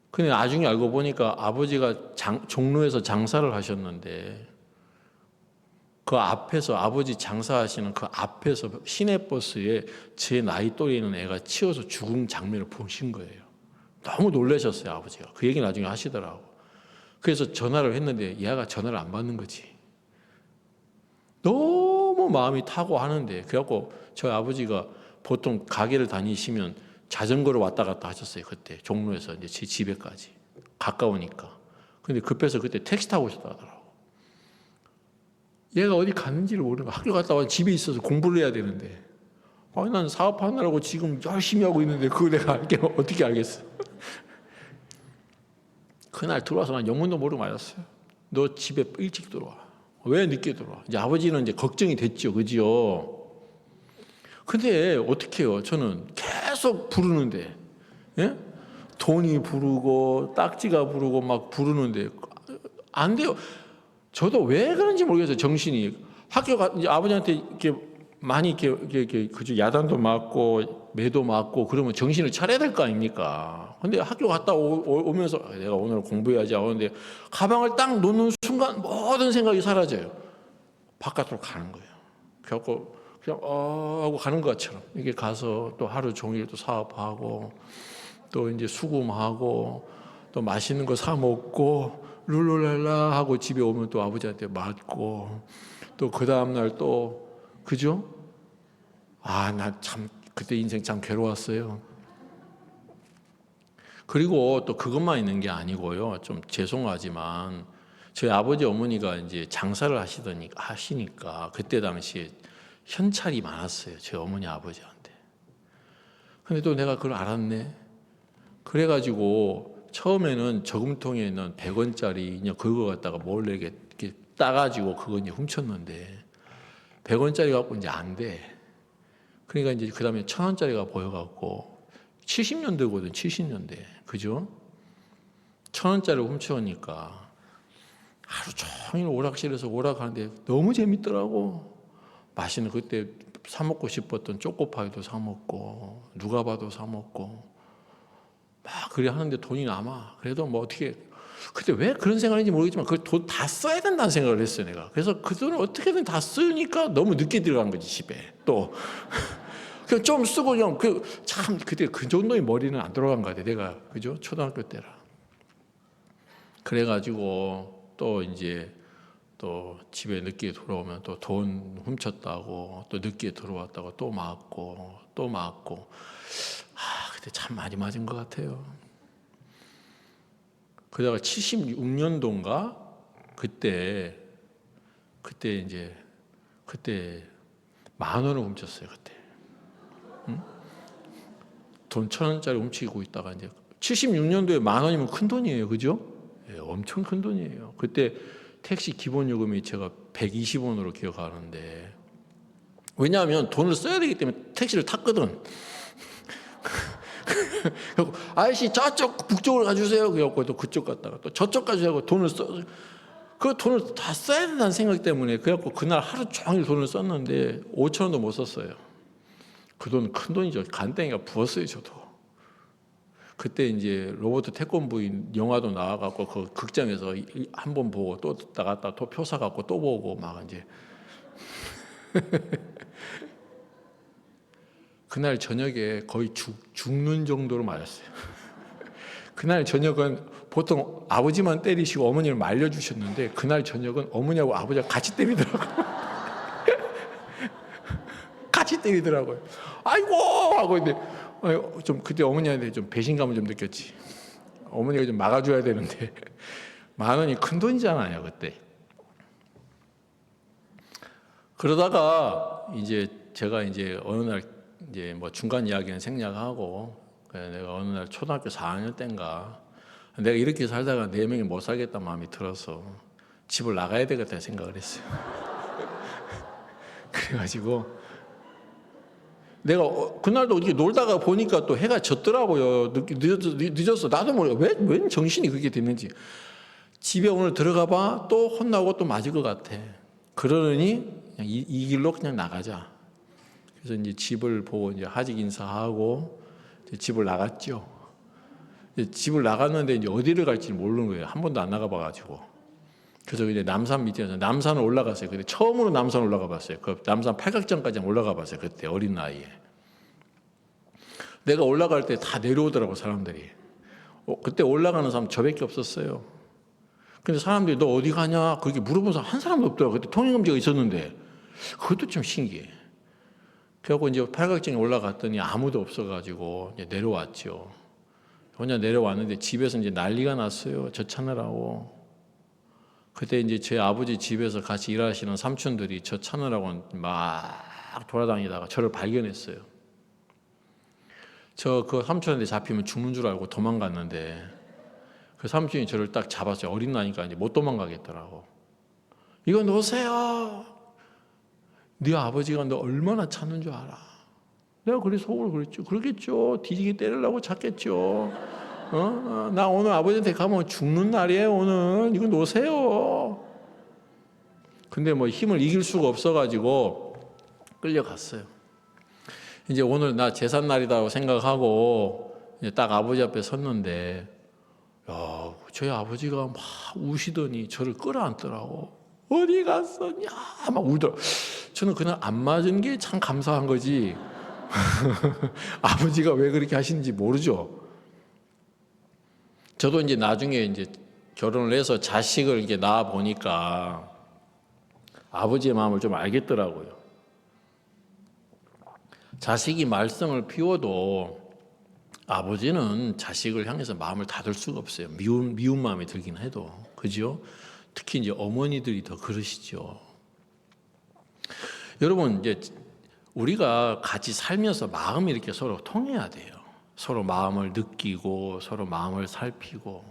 근데 나중에 알고 보니까 아버지가 종로에서 장사를 하셨는데 그 앞에서 아버지 장사하시는 그 앞에서 시내버스에 제 나이 또래 있는 애가 치여서 죽은 장면을 보신 거예요. 너무 놀라셨어요. 아버지가. 그 얘기 나중에 하시더라고. 그래서 전화를 했는데 얘가 전화를 안 받는 거지. 마음이 타고 하는데, 그래갖고 저희 아버지가 보통 가게를 다니시면 자전거로 왔다 갔다 하셨어요. 그때 종로에서 이제 제 집에까지 가까우니까. 근데 급해서 그때 택시 타고 오셨다 하더라고. 얘가 어디 가는지를 모르고 학교 갔다 와 집에 있어서 공부를 해야 되는데, 아니 난 사업하느라고 지금 열심히 하고 있는데 그거 내가 어떻게 알겠어. 그날 들어와서 난 영문도 모르고 말았어요. 너 집에 일찍 들어와. 왜 늦게 들어와? 이제 아버지는 이제 걱정이 됐죠, 그지요? 근데 어떻게 해요? 저는 계속 부르는데, 예? 돈이 부르고 딱지가 부르고 막 부르는데 안 돼요. 저도 왜 그런지 모르겠어요. 정신이 학교 가 이제 아버지한테 이렇게 많이 이렇게 그죠, 야단도 맞고 매도 맞고 그러면 정신을 차려야 될 거 아닙니까? 근데 학교 갔다 오면서 내가 오늘 공부해야지 하는데 가방을 딱 놓는 순간 모든 생각이 사라져요. 바깥으로 가는 거예요. 그래갖고 그냥 하고 가는 것처럼 이게 가서 또 하루 종일 또 사업하고 또 이제 수금하고 또 맛있는 거 사 먹고 룰루랄라 하고 집에 오면 또 아버지한테 맞고 또 그 다음날 또 그죠? 나 참 그때 인생 참 괴로웠어요. 그리고 또 그것만 있는 게 아니고요. 좀 죄송하지만 저희 아버지 어머니가 이제 장사를 하시니까 그때 당시에 현찰이 많았어요. 저희 어머니 아버지한테. 근데 또 내가 그걸 알았네. 그래가지고 처음에는 저금통에 있는 100원짜리 그거 갖다가 몰래 이렇게 따가지고 그거 이제 훔쳤는데 100원짜리 갖고 이제 안 돼. 그러니까 이제 그 다음에 1000원짜리가 보여갖고 70년대거든, 70년대. 그죠? 1000원짜리 훔쳐오니까 하루 종일 오락실에서 오락하는데 너무 재밌더라고. 맛있는 그때 사 먹고 싶었던 초코파이도 사 먹고 누가바도 사 먹고 막 그래 하는데 돈이 남아. 그래도 뭐 어떻게 그때 왜 그런 생각인지 모르겠지만 그 돈 다 써야 된다는 생각을 했어요, 내가. 그래서 그 돈을 어떻게든 다 쓰니까 너무 늦게 들어간 거지, 집에. 또 그 좀 쓰고 좀 참 그때 그 정도의 머리는 안 들어간 거 같아, 내가. 그죠? 초등학교 때라. 그래가지고 또 이제 또 집에 늦게 돌아오면 또 돈 훔쳤다고 또 늦게 들어왔다고 또 맞고 또 맞고. 그때 참 많이 맞은 것 같아요. 그러다가 76년도인가 그때 이제 그때 10,000원을 훔쳤어요. 그때 돈 1,000원짜리 훔치고 있다가 이제 76년도에 10,000원이면 큰 돈이에요, 그죠? 예, 엄청 큰 돈이에요. 그때 택시 기본 요금이 제가 120원으로 기억하는데, 왜냐하면 돈을 써야 되기 때문에 택시를 탔거든. 아저씨 저쪽 북쪽으로 가주세요. 그래갖고 또 그쪽 갔다가 또 저쪽 가주세요. 돈을 그 돈을 다 써야 된다는 생각 때문에 그래갖고 그날 하루 종일 돈을 썼는데 5,000원도 못 썼어요. 그 돈 큰 돈이죠. 간땡이가 부었어요, 저도. 그때 이제 로버트 태권부인 영화도 나와갖고 그 극장에서 한 번 보고 또 나갔다 또 표 사갖고 또 보고 막 이제 그날 저녁에 거의 죽는 정도로 맞았어요. 그날 저녁은 보통 아버지만 때리시고 어머니를 말려주셨는데 그날 저녁은 어머니하고 아버지가 같이 때리더라고요. 같이 때리더라고요. 아이고 하고 근데 좀 그때 어머니한테 좀 배신감을 좀 느꼈지. 어머니가 좀 막아줘야 되는데 10,000원이 큰 돈이잖아요 그때. 그러다가 이제 제가 이제 어느 날 이제 뭐 중간 이야기는 생략하고 내가 어느 날 초등학교 4학년 때인가 내가 이렇게 살다가 4명이 못 살겠다는 마음이 들어서 집을 나가야 되겠다 생각을 했어요. 그래가지고 내가 그날도 이렇게 놀다가 보니까 또 해가 졌더라고요. 늦었어. 나도 모르겠어. 왜 정신이 그렇게 됐는지. 집에 오늘 들어가 봐. 또 혼나고 또 맞을 것 같아. 그러느니 그냥 이 길로 그냥 나가자. 그래서 이제 집을 보고 이제 하직 인사하고 이제 집을 나갔죠. 집을 나갔는데 이제 어디를 갈지 모르는 거예요. 한 번도 안 나가봐가지고. 그래서 이제 남산 밑에서 남산을 올라갔어요. 그때 처음으로 남산 올라가 봤어요. 그 남산 팔각정까지 올라가 봤어요. 그때 어린 나이에. 내가 올라갈 때 다 내려오더라고 사람들이. 그때 올라가는 사람 저밖에 없었어요. 근데 사람들이 너 어디 가냐 그렇게 물어본 사람 한 사람도 없더라고. 그때 통행금지가 있었는데 그것도 좀 신기해. 그래갖고 이제 팔각정에 올라갔더니 아무도 없어가지고 이제 내려왔죠. 혼자 내려왔는데 집에서 이제 난리가 났어요. 저 찾느라고. 그때 이제 제 아버지 집에서 같이 일하시는 삼촌들이 저 찾느라고 막 돌아다니다가 저를 발견했어요. 저 그 삼촌한테 잡히면 죽는 줄 알고 도망갔는데 그 삼촌이 저를 딱 잡았어요. 어린 나니까 이제 못 도망가겠더라고. 이거 놓으세요. 네 아버지가 너 얼마나 찾는 줄 알아? 내가 그래 속으로 그랬죠. 그러겠죠. 뒤지게 때리려고 찾겠죠. 나 오늘 아버지한테 가면 죽는 날이에요. 오늘 이거 놓으세요. 근데 뭐 힘을 이길 수가 없어가지고 끌려갔어요. 이제 오늘 나 제삿 날이라고 생각하고 이제 딱 아버지 앞에 섰는데, 야, 저희 아버지가 막 우시더니 저를 끌어안더라고. 어디 갔었냐? 막 울더라고. 저는 그날 안 맞은 게 참 감사한 거지. 아버지가 왜 그렇게 하시는지 모르죠. 저도 이제 나중에 이제 결혼을 해서 자식을 이렇게 낳아 보니까 아버지의 마음을 좀 알겠더라고요. 자식이 말썽을 피워도 아버지는 자식을 향해서 마음을 닫을 수가 없어요. 미운 마음이 들긴 해도. 그죠? 특히 이제 어머니들이 더 그러시죠. 여러분, 이제 우리가 같이 살면서 마음이 이렇게 서로 통해야 돼요. 서로 마음을 느끼고 서로 마음을 살피고.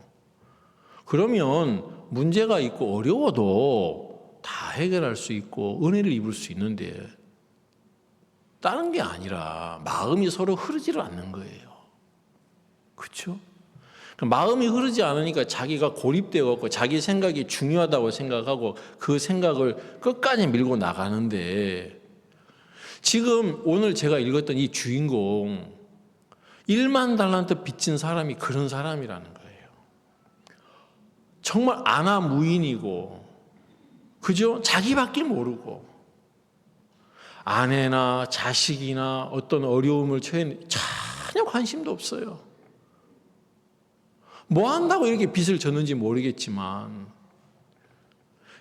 그러면 문제가 있고 어려워도 다 해결할 수 있고 은혜를 입을 수 있는데, 다른 게 아니라 마음이 서로 흐르지를 않는 거예요. 그렇죠? 마음이 흐르지 않으니까 자기가 고립되었고 자기 생각이 중요하다고 생각하고 그 생각을 끝까지 밀고 나가는데, 지금 오늘 제가 읽었던 이 주인공 1만 달란트 빚진 사람이 그런 사람이라는 거예요. 정말 아나무인이고, 그죠? 자기밖에 모르고 아내나 자식이나 어떤 어려움을 처해 전혀 관심도 없어요. 뭐 한다고 이렇게 빚을 졌는지 모르겠지만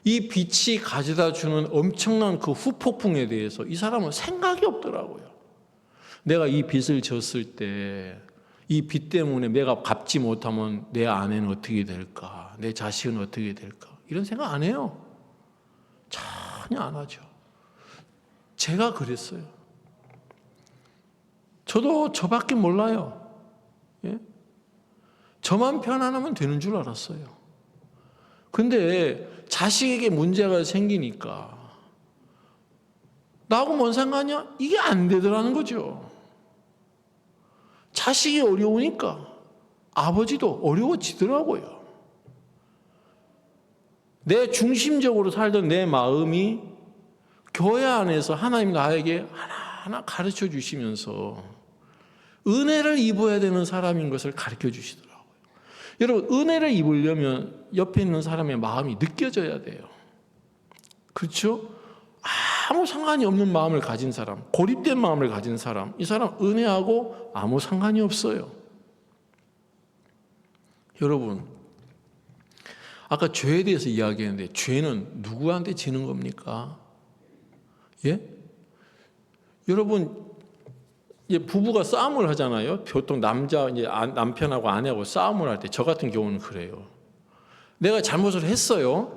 이 빚이 가져다 주는 엄청난 그 후폭풍에 대해서 이 사람은 생각이 없더라고요. 내가 이 빚을 졌을 때 이 빚 때문에 내가 갚지 못하면 내 아내는 어떻게 될까? 내 자식은 어떻게 될까? 이런 생각 안 해요. 전혀 안 하죠. 제가 그랬어요. 저도 저밖에 몰라요. 예? 저만 편안하면 되는 줄 알았어요. 근데 자식에게 문제가 생기니까 나하고 뭔 상관이야? 이게 안 되더라는 거죠. 자식이 어려우니까 아버지도 어려워지더라고요. 내 중심적으로 살던 내 마음이 교회 안에서 하나님 나에게 하나하나 가르쳐 주시면서 은혜를 입어야 되는 사람인 것을 가르쳐 주시더라고요. 여러분, 은혜를 입으려면 옆에 있는 사람의 마음이 느껴져야 돼요. 그렇죠? 아무 상관이 없는 마음을 가진 사람, 고립된 마음을 가진 사람, 이 사람 은혜하고 아무 상관이 없어요. 여러분, 아까 죄에 대해서 이야기했는데 죄는 누구한테 지는 겁니까? 예? 여러분, 부부가 싸움을 하잖아요. 보통 남편하고 아내하고 싸움을 할 때 저 같은 경우는 그래요. 내가 잘못을 했어요.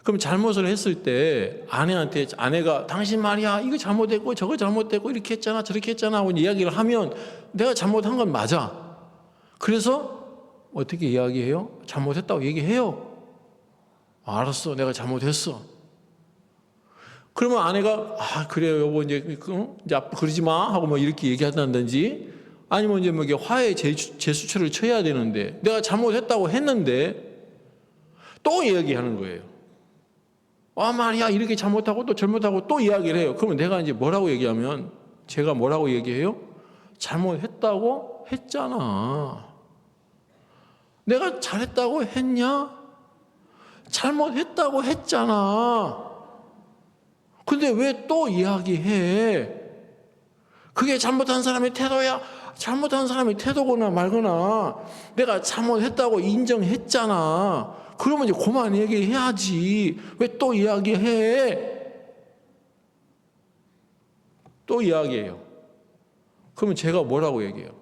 그럼 잘못을 했을 때 아내가 당신 말이야 이거 잘못했고 저거 잘못했고 이렇게 했잖아 저렇게 했잖아 하고 이야기를 하면 내가 잘못한 건 맞아. 그래서 어떻게 이야기해요? 잘못했다고 얘기해요. 알았어, 내가 잘못했어. 그러면 아내가 그래요 여보 이제 앞으로 그러지 마 하고 뭐 이렇게 얘기한다든지, 아니면 이제 뭐 이게 화해 제스처를 쳐야 되는데 내가 잘못했다고 했는데 또 이야기하는 거예요. 말이야 이렇게 잘못하고 또 잘못하고 또 이야기를 해요. 그러면 내가 이제 뭐라고 얘기하면, 제가 뭐라고 얘기해요? 잘못했다고 했잖아. 내가 잘했다고 했냐? 잘못했다고 했잖아. 근데 왜 또 이야기해? 그게 잘못한 사람의 태도야? 잘못한 사람의 태도거나 말거나 내가 잘못했다고 인정했잖아. 그러면 이제 그만 얘기해야지. 왜 또 이야기해? 또 이야기해요. 그러면 제가 뭐라고 얘기해요?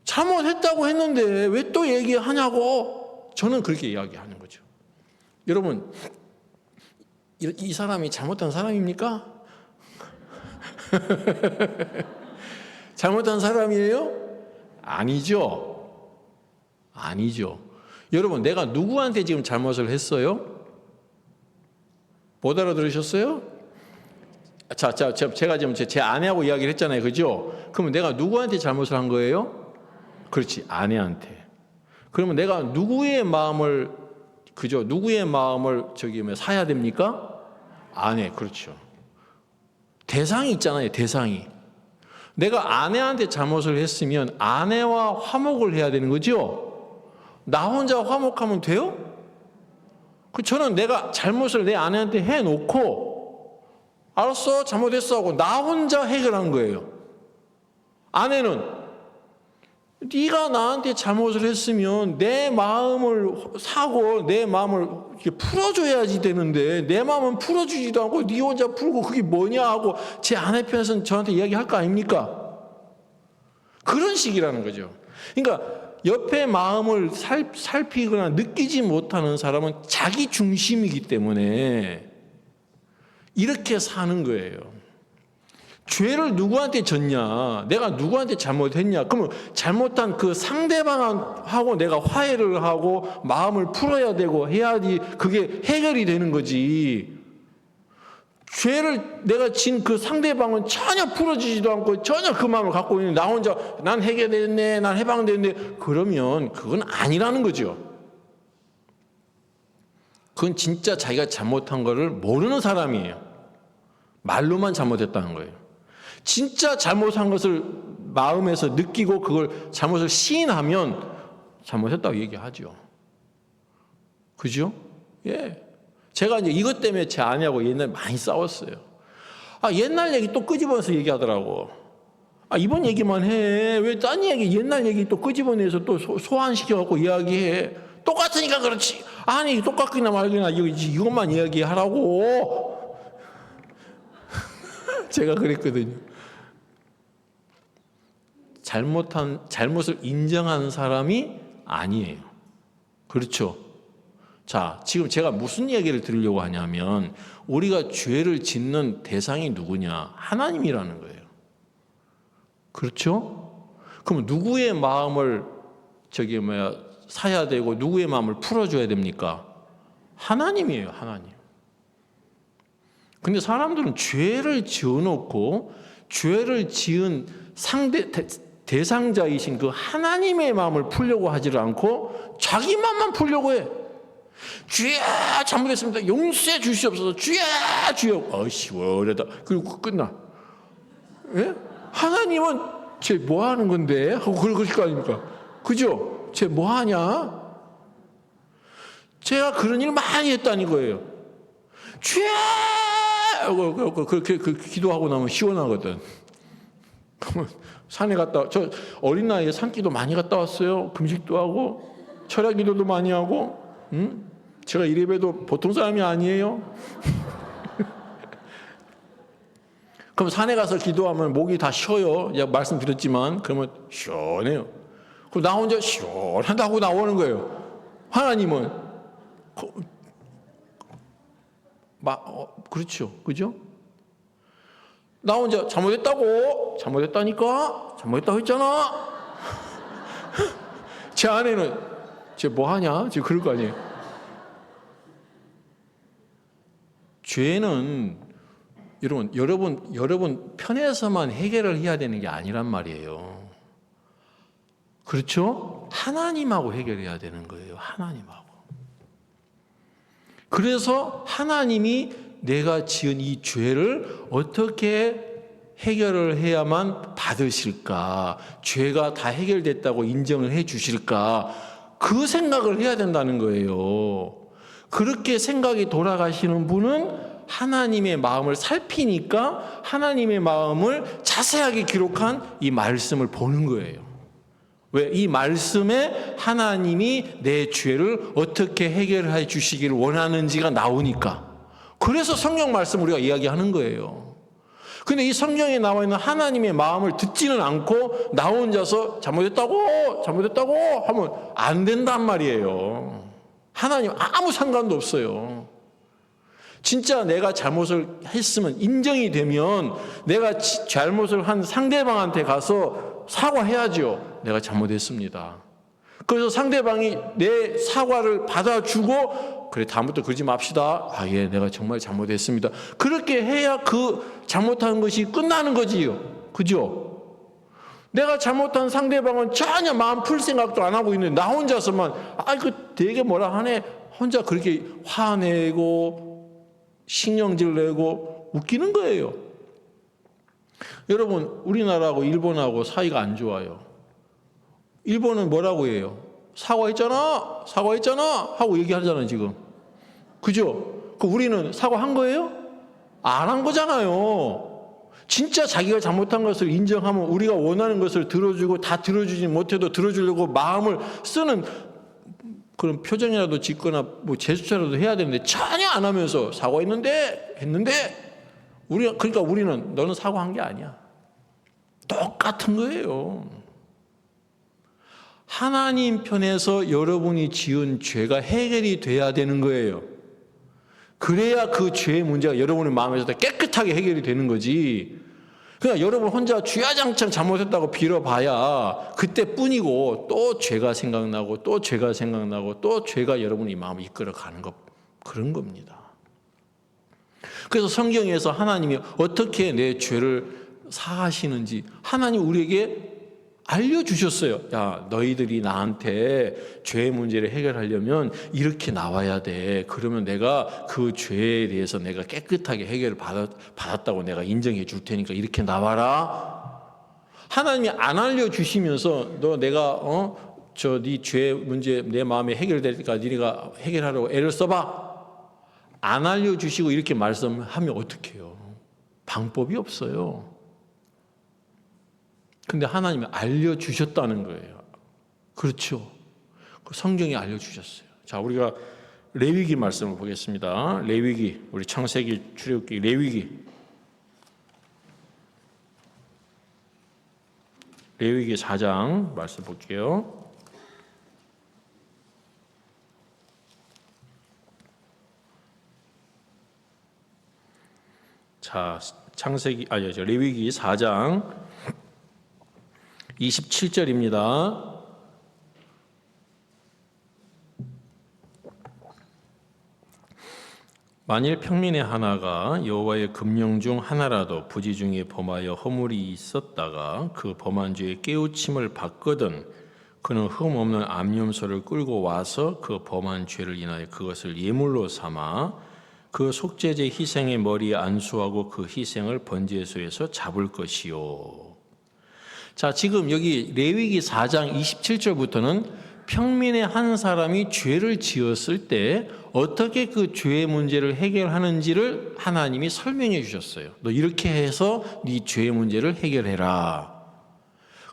잘못했다고 했는데 왜 또 얘기하냐고 저는 그렇게 이야기하는 거죠. 여러분, 이 사람이 잘못한 사람입니까? 잘못한 사람이에요? 아니죠. 아니죠. 여러분, 내가 누구한테 지금 잘못을 했어요? 못 알아들으셨어요? 제가 지금 제 아내하고 이야기를 했잖아요. 그죠? 그러면 내가 누구한테 잘못을 한 거예요? 그렇지, 아내한테. 그러면 내가 누구의 마음을, 그죠? 누구의 마음을 사야 됩니까? 아내, 그렇죠. 대상이 있잖아요, 대상이. 내가 아내한테 잘못을 했으면 아내와 화목을 해야 되는 거죠? 나 혼자 화목하면 돼요? 저는 내가 잘못을 내 아내한테 해놓고 알았어, 잘못했어 하고 나 혼자 해결한 거예요. 아내는 네가 나한테 잘못을 했으면 내 마음을 사고 내 마음을 이렇게 풀어줘야지 되는데 내 마음은 풀어주지도 않고 네 혼자 풀고 그게 뭐냐 하고 제 아내 편에서는 저한테 이야기할 거 아닙니까? 그런 식이라는 거죠. 그러니까 옆에 마음을 살피거나 느끼지 못하는 사람은 자기 중심이기 때문에 이렇게 사는 거예요. 죄를 누구한테 졌냐? 내가 누구한테 잘못했냐? 그러면 잘못한 그 상대방하고 내가 화해를 하고 마음을 풀어야 되고 해야지 그게 해결이 되는 거지. 죄를 내가 진 그 상대방은 전혀 풀어지지도 않고 전혀 그 마음을 갖고 있는 나 혼자 난 해결됐네, 난 해방됐네. 그러면 그건 아니라는 거죠. 그건 진짜 자기가 잘못한 거를 모르는 사람이에요. 말로만 잘못했다는 거예요. 진짜 잘못한 것을 마음에서 느끼고 그걸 잘못을 시인하면 잘못했다고 얘기하죠. 그죠? 예. 제가 이제 이것 때문에 제 아내하고 옛날에 많이 싸웠어요. 옛날 얘기 또 끄집어내서 얘기하더라고. 이번 얘기만 해. 왜 딴 얘기, 옛날 얘기 또 끄집어내서 또 소환시켜갖고 이야기해. 똑같으니까 그렇지. 아니, 똑같기나 말기나 이것만 이야기하라고. 제가 그랬거든요. 잘못을 인정하는 사람이 아니에요. 그렇죠? 자, 지금 제가 무슨 얘기를 드리려고 하냐면 우리가 죄를 짓는 대상이 누구냐? 하나님이라는 거예요. 그렇죠? 그럼 누구의 마음을 사야 되고 누구의 마음을 풀어줘야 됩니까? 하나님이에요, 하나님. 근데 사람들은 죄를 지어놓고 죄를 지은 대상자이신 그 하나님의 마음을 풀려고 하지를 않고 자기 마음만 풀려고 해. 주야, 잘못했습니다. 용서해 주시옵소서. 주야, 주여. 시원하다. 그리고 끝나. 예? 하나님은 쟤 뭐 하는 건데? 하고 그럴 거 아닙니까? 그죠? 쟤 뭐 하냐? 제가 그런 일 많이 했다는 거예요. 주야! 그렇게 기도하고 나면 시원하거든. 산에 저 어린 나이에 산기도 많이 갔다 왔어요. 금식도 하고 철야 기도도 많이 하고. 제가 이래봬도 보통 사람이 아니에요. 그럼 산에 가서 기도하면 목이 다 쉬어요. 제가 말씀드렸지만 그러면 시원해요. 그럼 나 혼자 시원하다고 나오는 거예요. 하나님은 그렇죠, 그죠? 나 혼자 잘못했다니까, 잘못했다고 했잖아. 제 아내는 쟤 뭐 하냐? 지금 그럴 거 아니에요. 죄는 여러분 편에서만 해결을 해야 되는 게 아니란 말이에요. 그렇죠? 하나님하고 해결해야 되는 거예요. 하나님하고. 그래서 하나님이 내가 지은 이 죄를 어떻게 해결을 해야만 받으실까? 죄가 다 해결됐다고 인정을 해 주실까? 그 생각을 해야 된다는 거예요. 그렇게 생각이 돌아가시는 분은 하나님의 마음을 살피니까 하나님의 마음을 자세하게 기록한 이 말씀을 보는 거예요. 왜? 이 말씀에 하나님이 내 죄를 어떻게 해결해 주시기를 원하는지가 나오니까. 그래서 성경 말씀 우리가 이야기하는 거예요. 근데 이 성경에 나와 있는 하나님의 마음을 듣지는 않고 나 혼자서 잘못했다고 하면 안 된단 말이에요. 하나님 아무 상관도 없어요. 진짜 내가 잘못을 했으면 인정이 되면 내가 잘못을 한 상대방한테 가서 사과해야죠. 내가 잘못했습니다. 그래서 상대방이 내 사과를 받아주고 그래 다음부터 그러지 맙시다. 아, 예, 내가 정말 잘못했습니다. 그렇게 해야 그 잘못한 것이 끝나는 거지요. 그죠? 내가 잘못한 상대방은 전혀 마음 풀 생각도 안 하고 있는데 나 혼자서만 그 되게 뭐라 하네 혼자 그렇게 화내고 신경질 내고 웃기는 거예요. 여러분 우리나라하고 일본하고 사이가 안 좋아요. 일본은 뭐라고 해요? 사과했잖아 하고 얘기하잖아요 지금. 그죠? 우리는 사과한 거예요? 안 한 거잖아요. 진짜 자기가 잘못한 것을 인정하면 우리가 원하는 것을 들어주고 다 들어주지 못해도 들어주려고 마음을 쓰는 그런 표정이라도 짓거나 뭐 제스처라도 해야 되는데 전혀 안 하면서 사과했는데 그러니까 우리는 너는 사과한 게 아니야. 똑같은 거예요. 하나님 편에서 여러분이 지은 죄가 해결이 돼야 되는 거예요. 그래야 그 죄의 문제가 여러분의 마음에서 깨끗하게 해결이 되는 거지. 그러니까 여러분 혼자 주야장창 잘못했다고 빌어봐야 그때뿐이고 또 죄가 생각나고 또 죄가 생각나고 또 죄가 여러분의 마음을 이끌어가는 것 그런 겁니다. 그래서 성경에서 하나님이 어떻게 내 죄를 사하시는지 하나님 우리에게 알려주셨어요. 야, 너희들이 나한테 죄의 문제를 해결하려면 이렇게 나와야 돼. 그러면 내가 그 죄에 대해서 내가 깨끗하게 해결을 받았다고 내가 인정해 줄 테니까 이렇게 나와라. 하나님이 안 알려주시면서 내가 네 죄 문제 내 마음에 해결될 때까지 네가 해결하라고 애를 써봐. 안 알려주시고 이렇게 말씀하면 어떡해요? 방법이 없어요. 근데 하나님이 알려주셨다는 거예요. 그렇죠. 성경이 알려주셨어요. 자, 우리가 레위기 말씀을 보겠습니다. 레위기, 우리 창세기, 출애굽기, 레위기 4장 말씀 볼게요. 자, 레위기 4장 27절입니다. 만일 평민의 하나가 여호와의 금령 중 하나라도 부지 중에 범하여 허물이 있었다가 그 범한 죄에 깨우침을 받거든 그는 흠 없는 암염소를 끌고 와서 그 범한 죄를 인하여 그것을 예물로 삼아 그 속죄제 희생의 머리에 안수하고 그 희생을 번제소에서 잡을 것이요. 자, 지금 여기 레위기 4장 27절부터는 평민의 한 사람이 죄를 지었을 때 어떻게 그 죄의 문제를 해결하는지를 하나님이 설명해 주셨어요. 너 이렇게 해서 네 죄의 문제를 해결해라.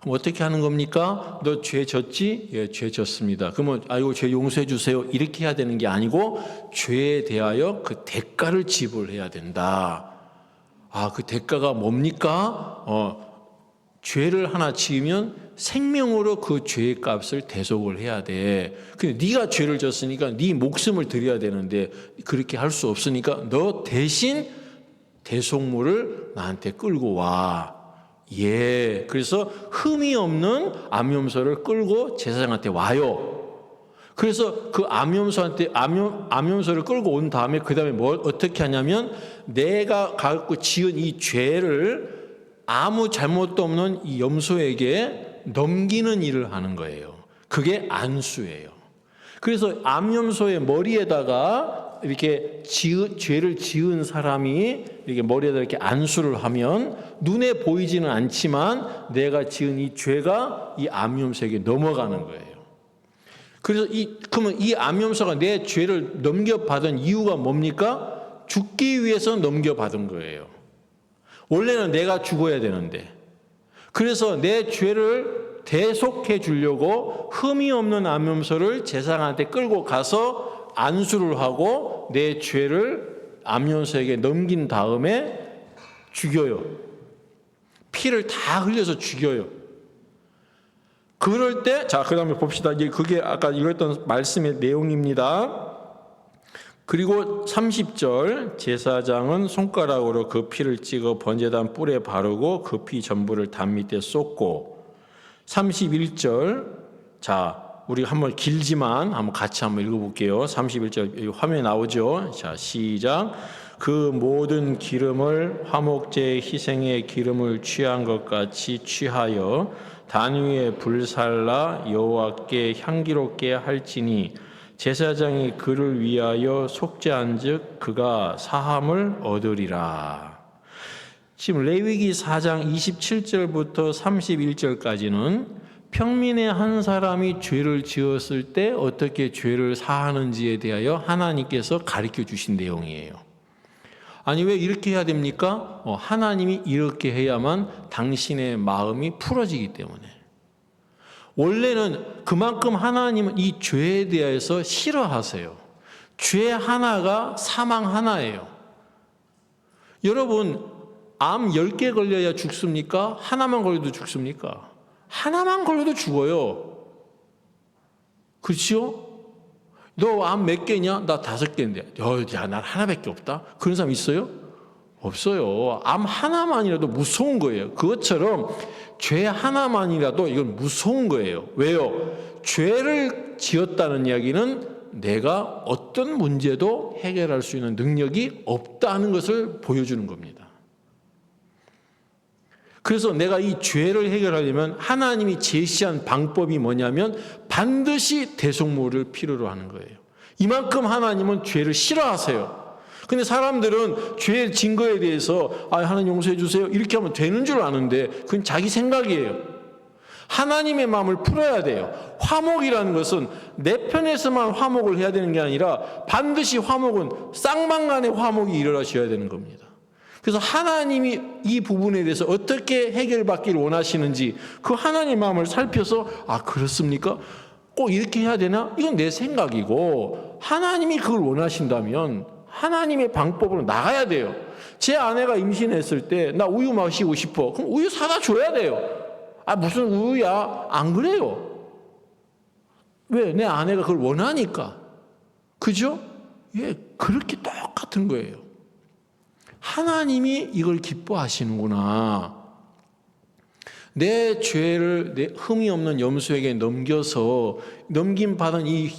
그럼 어떻게 하는 겁니까? 너 죄 졌지? 예, 죄 졌습니다. 그러면 아이고 죄 용서해 주세요. 이렇게 해야 되는 게 아니고 죄에 대하여 그 대가를 지불해야 된다. 아, 그 대가가 뭡니까? 죄를 하나 지으면 생명으로 그 죄의 값을 대속을 해야 돼. 근데 네가 죄를 졌으니까 네 목숨을 드려야 되는데 그렇게 할 수 없으니까 너 대신 대속물을 나한테 끌고 와. 예. 그래서 흠이 없는 암염소를 끌고 제사장한테 와요. 그래서 그 암염소를 끌고 온 다음에 그 다음에 어떻게 하냐면 내가 갖고 지은 이 죄를 아무 잘못도 없는 이 염소에게 넘기는 일을 하는 거예요. 그게 안수예요. 그래서 암염소의 머리에다가 이렇게 죄를 지은 사람이 이렇게 머리에다 이렇게 안수를 하면 눈에 보이지는 않지만 내가 지은 이 죄가 이 암염소에게 넘어가는 거예요. 그래서 그러면 이 암염소가 내 죄를 넘겨받은 이유가 뭡니까? 죽기 위해서 넘겨받은 거예요. 원래는 내가 죽어야 되는데 그래서 내 죄를 대속해 주려고 흠이 없는 암염소를 제사장한테 끌고 가서 안수를 하고 내 죄를 암염소에게 넘긴 다음에 죽여요. 피를 다 흘려서 죽여요. 그럴 때, 자, 그 다음에 봅시다. 이게 그게 아까 읽었던 말씀의 내용입니다. 그리고 30절, 제사장은 손가락으로 그 피를 찍어 번제단 뿔에 바르고 그 피 전부를 단 밑에 쏟고, 31절, 자, 우리 한번 길지만 한번 같이 한번 읽어볼게요. 31절 화면에 나오죠. 자, 시작. 그 모든 기름을 화목제의 희생의 기름을 취한 것 같이 취하여 단 위에 불살라 여호와께 향기롭게 할지니 제사장이 그를 위하여 속죄한즉 그가 사함을 얻으리라. 지금 레위기 4장 27절부터 31절까지는 평민의 한 사람이 죄를 지었을 때 어떻게 죄를 사하는지에 대하여 하나님께서 가르쳐 주신 내용이에요. 아니, 왜 이렇게 해야 됩니까? 하나님이 이렇게 해야만 당신의 마음이 풀어지기 때문에. 원래는 그만큼 하나님은 이 죄에 대해서 싫어하세요. 죄 하나가 사망 하나예요. 여러분, 암 10개 걸려야 죽습니까? 하나만 걸려도 죽습니까? 하나만 걸려도 죽어요. 그렇죠? 너 암 몇 개냐? 나 5개인데. 야, 난 하나밖에 없다? 그런 사람 있어요? 없어요. 암 하나만이라도 무서운 거예요. 그것처럼 죄 하나만이라도 이건 무서운 거예요. 왜요? 죄를 지었다는 이야기는 내가 어떤 문제도 해결할 수 있는 능력이 없다는 것을 보여주는 겁니다. 그래서 내가 이 죄를 해결하려면 하나님이 제시한 방법이 뭐냐면 반드시 대속물을 필요로 하는 거예요. 이만큼 하나님은 죄를 싫어하세요. 근데 사람들은 죄의 증거에 대해서 하나님 용서해 주세요 이렇게 하면 되는 줄 아는데 그건 자기 생각이에요. 하나님의 마음을 풀어야 돼요. 화목이라는 것은 내 편에서만 화목을 해야 되는 게 아니라 반드시 화목은 쌍방간의 화목이 일어나셔야 되는 겁니다. 그래서 하나님이 이 부분에 대해서 어떻게 해결받기를 원하시는지 그 하나님 마음을 살펴서 그렇습니까? 꼭 이렇게 해야 되나? 이건 내 생각이고 무님이 그걸 원하신다면 하나님의 방법으로 나가야 돼요. 제 아내가 임신했을 때 나 우유 마시고 싶어. 그럼 우유 사다 줘야 돼요. 무슨 우유야? 안 그래요. 왜? 내 아내가 그걸 원하니까. 그죠? 예, 그렇게 똑같은 거예요. 하나님이 이걸 기뻐하시는구나. 내 죄를 내 흠이 없는 염소에게 넘겨서 넘김받은 이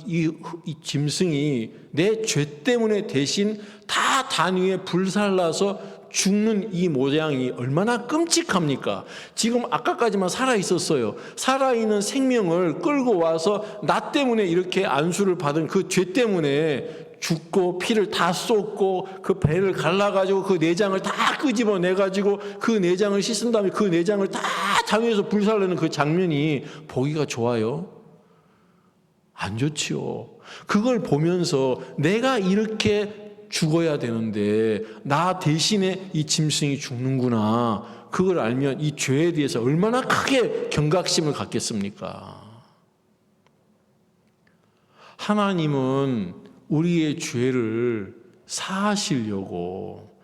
짐승이 내 죄 때문에 대신 다 단위에 불살라서 죽는 이 모양이 얼마나 끔찍합니까? 지금 아까까지만 살아있었어요. 살아있는 생명을 끌고 와서 나 때문에 이렇게 안수를 받은 그 죄 때문에 죽고 피를 다 쏟고 그 배를 갈라가지고 그 내장을 다 끄집어내가지고 그 내장을 씻은 다음에 그 내장을 다 당해서 불살르는 그 장면이 보기가 좋아요? 안 좋지요. 그걸 보면서 내가 이렇게 죽어야 되는데 나 대신에 이 짐승이 죽는구나. 그걸 알면 이 죄에 대해서 얼마나 크게 경각심을 갖겠습니까? 하나님은 우리의 죄를 사하시려고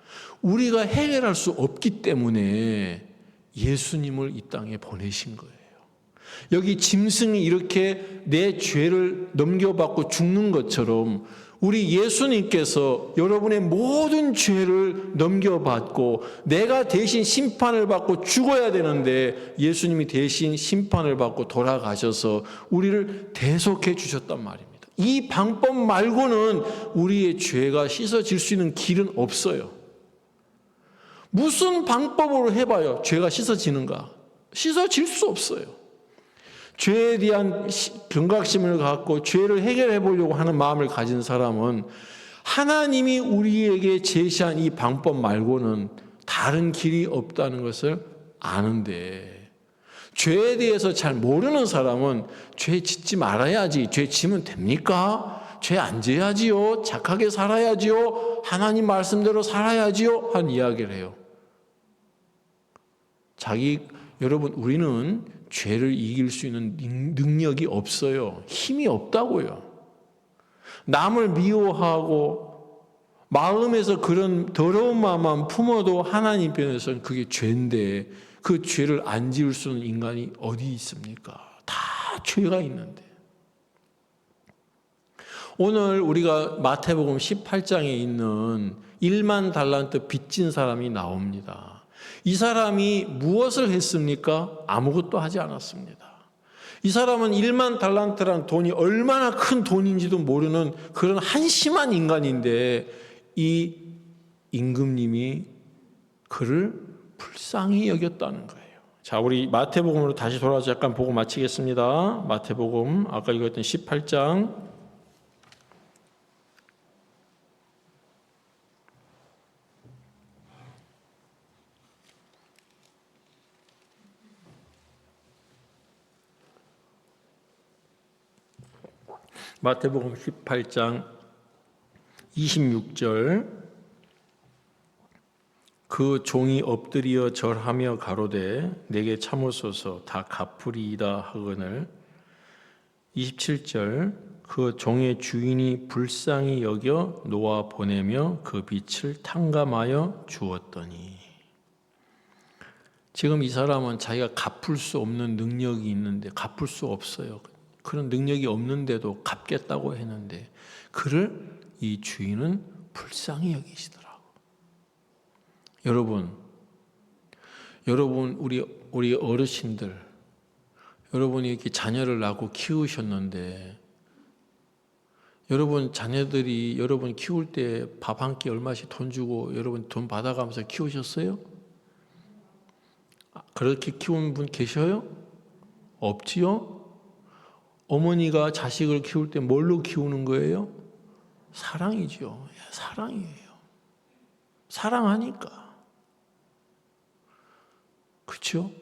우리가 해결할 수 없기 때문에 예수님을 이 땅에 보내신 거예요. 여기 짐승이 이렇게 내 죄를 넘겨받고 죽는 것처럼 우리 예수님께서 여러분의 모든 죄를 넘겨받고 내가 대신 심판을 받고 죽어야 되는데 예수님이 대신 심판을 받고 돌아가셔서 우리를 대속해 주셨단 말입니다. 이 방법 말고는 우리의 죄가 씻어질 수 있는 길은 없어요. 무슨 방법으로 해봐요? 죄가 씻어지는가? 씻어질 수 없어요. 죄에 대한 경각심을 갖고 죄를 해결해 보려고 하는 마음을 가진 사람은 하나님이 우리에게 제시한 이 방법 말고는 다른 길이 없다는 것을 아는데 죄에 대해서 잘 모르는 사람은 죄 짓지 말아야지. 죄 지면 됩니까? 죄 안 지어야지요. 착하게 살아야지요. 하나님 말씀대로 살아야지요. 한 이야기를 해요. 여러분, 우리는 죄를 이길 수 있는 능력이 없어요. 힘이 없다고요. 남을 미워하고 마음에서 그런 더러운 마음만 품어도 하나님 편에서는 그게 죄인데 그 죄를 안 지을 수 있는 인간이 어디 있습니까? 다 죄가 있는데. 오늘 우리가 마태복음 18장에 있는 1만 달란트 빚진 사람이 나옵니다. 이 사람이 무엇을 했습니까? 아무것도 하지 않았습니다. 이 사람은 1만 달란트란 돈이 얼마나 큰 돈인지도 모르는 그런 한심한 인간인데 이 임금님이 그를 불쌍히 여겼다는 거예요. 자, 우리 마태복음으로 다시 돌아와서 약간 보고 마치겠습니다. 마태복음 아까 읽었던 18장 마태복음 18장 26절 그 종이 엎드려 절하며 가로되 내게 참으소서 다 갚으리이다 하거늘 27절 그 종의 주인이 불쌍히 여겨 놓아 보내며 그 빚을 탕감하여 주었더니 지금 이 사람은 자기가 갚을 수 없는 능력이 있는데 갚을 수 없어요. 그런 능력이 없는데도 갚겠다고 했는데 그를 이 주인은 불쌍히 여기시더라고. 여러분 우리 어르신들, 여러분이 이렇게 자녀를 낳고 키우셨는데 여러분 자녀들이 여러분 키울 때 밥 한 끼 얼마씩 돈 주고 여러분 돈 받아가면서 키우셨어요? 그렇게 키운 분 계셔요? 없지요? 어머니가 자식을 키울 때 뭘로 키우는 거예요? 사랑이죠. 사랑이에요. 사랑하니까. 그렇죠?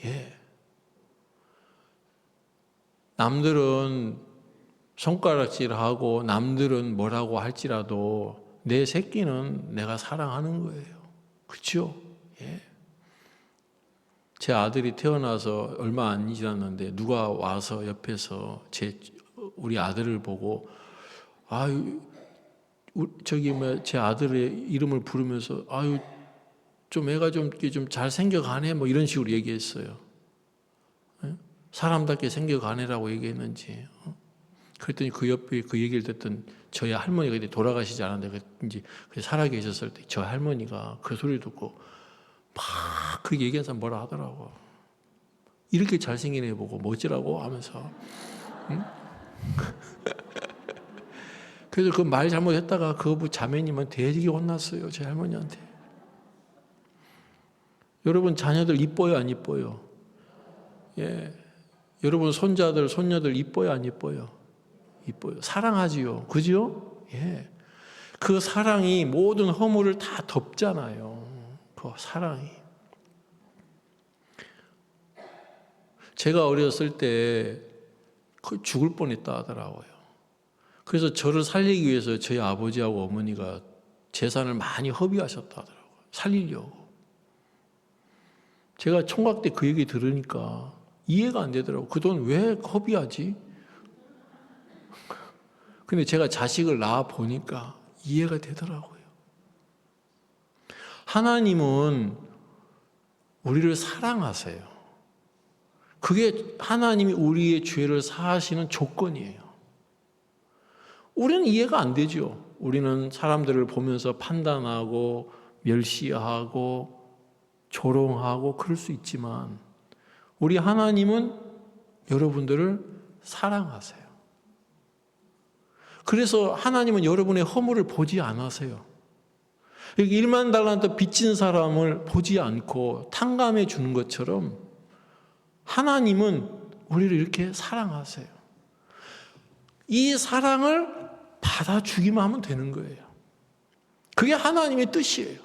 예. 남들은 손가락질하고 남들은 뭐라고 할지라도 내 새끼는 내가 사랑하는 거예요. 그렇죠? 예. 제 아들이 태어나서 얼마 안 지났는데 누가 와서 옆에서 우리 아들을 보고 제 아들의 이름을 부르면서 좀 애가 좀 잘 생겨가네 뭐 이런 식으로 얘기했어요. 사람답게 생겨가네라고 얘기했는지. 그랬더니 그 옆에 그 얘기를 듣던 저희 할머니가 그때 돌아가시지 않았는데 이제 살아 계셨을 때 저 할머니가 그 소리를 듣고 막 그 얘기한 사람 뭐라 하더라고. 이렇게 잘생긴 애 보고 뭐지라고 하면서. 응? 그래서 그 말 잘못했다가 그 자매님은 되게 혼났어요. 제 할머니한테. 여러분 자녀들 이뻐요 안 이뻐요? 예. 여러분 손자들 손녀들 이뻐요 안 이뻐요? 이뻐요. 사랑하지요. 그죠? 예. 그 사랑이 모든 허물을 다 덮잖아요. 그 사랑이. 제가 어렸을 때 죽을 뻔했다 하더라고요. 그래서 저를 살리기 위해서 저희 아버지하고 어머니가 재산을 많이 허비하셨다 하더라고요. 살리려고. 제가 총각 때 그 얘기 들으니까 이해가 안 되더라고요. 그 돈 왜 허비하지? 근데 제가 자식을 낳아 보니까 이해가 되더라고요. 하나님은 우리를 사랑하세요. 그게 하나님이 우리의 죄를 사하시는 조건이에요. 우리는 이해가 안 되죠. 우리는 사람들을 보면서 판단하고 멸시하고 조롱하고 그럴 수 있지만 우리 하나님은 여러분들을 사랑하세요. 그래서 하나님은 여러분의 허물을 보지 않으세요. 1만 달란트 빚진 사람을 보지 않고 탕감해 주는 것처럼 하나님은 우리를 이렇게 사랑하세요. 이 사랑을 받아주기만 하면 되는 거예요. 그게 하나님의 뜻이에요.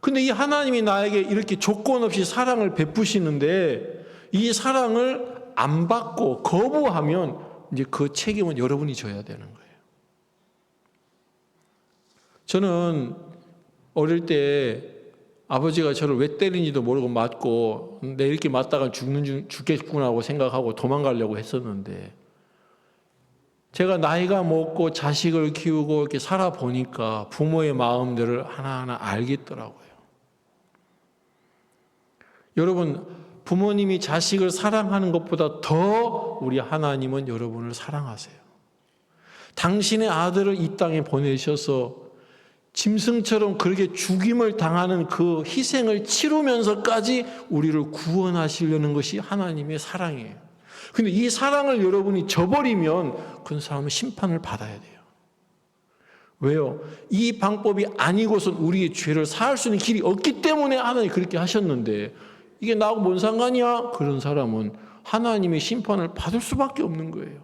근데 이 하나님이 나에게 이렇게 조건 없이 사랑을 베푸시는데 이 사랑을 안 받고 거부하면 이제 그 책임은 여러분이 져야 되는 거예요. 저는 어릴 때 아버지가 저를 왜 때리는지도 모르고 맞고 내 이렇게 맞다가 죽겠구나 하고 생각하고 도망가려고 했었는데 제가 나이가 먹고 자식을 키우고 이렇게 살아보니까 부모의 마음들을 하나하나 알겠더라고요. 여러분, 부모님이 자식을 사랑하는 것보다 더 우리 하나님은 여러분을 사랑하세요. 당신의 아들을 이 땅에 보내셔서 짐승처럼 그렇게 죽임을 당하는 그 희생을 치르면서까지 우리를 구원하시려는 것이 하나님의 사랑이에요. 근데 이 사랑을 여러분이 저버리면 그 사람은 심판을 받아야 돼요. 왜요? 이 방법이 아니고선 우리의 죄를 사할 수 있는 길이 없기 때문에 하나님이 그렇게 하셨는데, 이게 나하고 뭔 상관이야? 그런 사람은 하나님의 심판을 받을 수밖에 없는 거예요.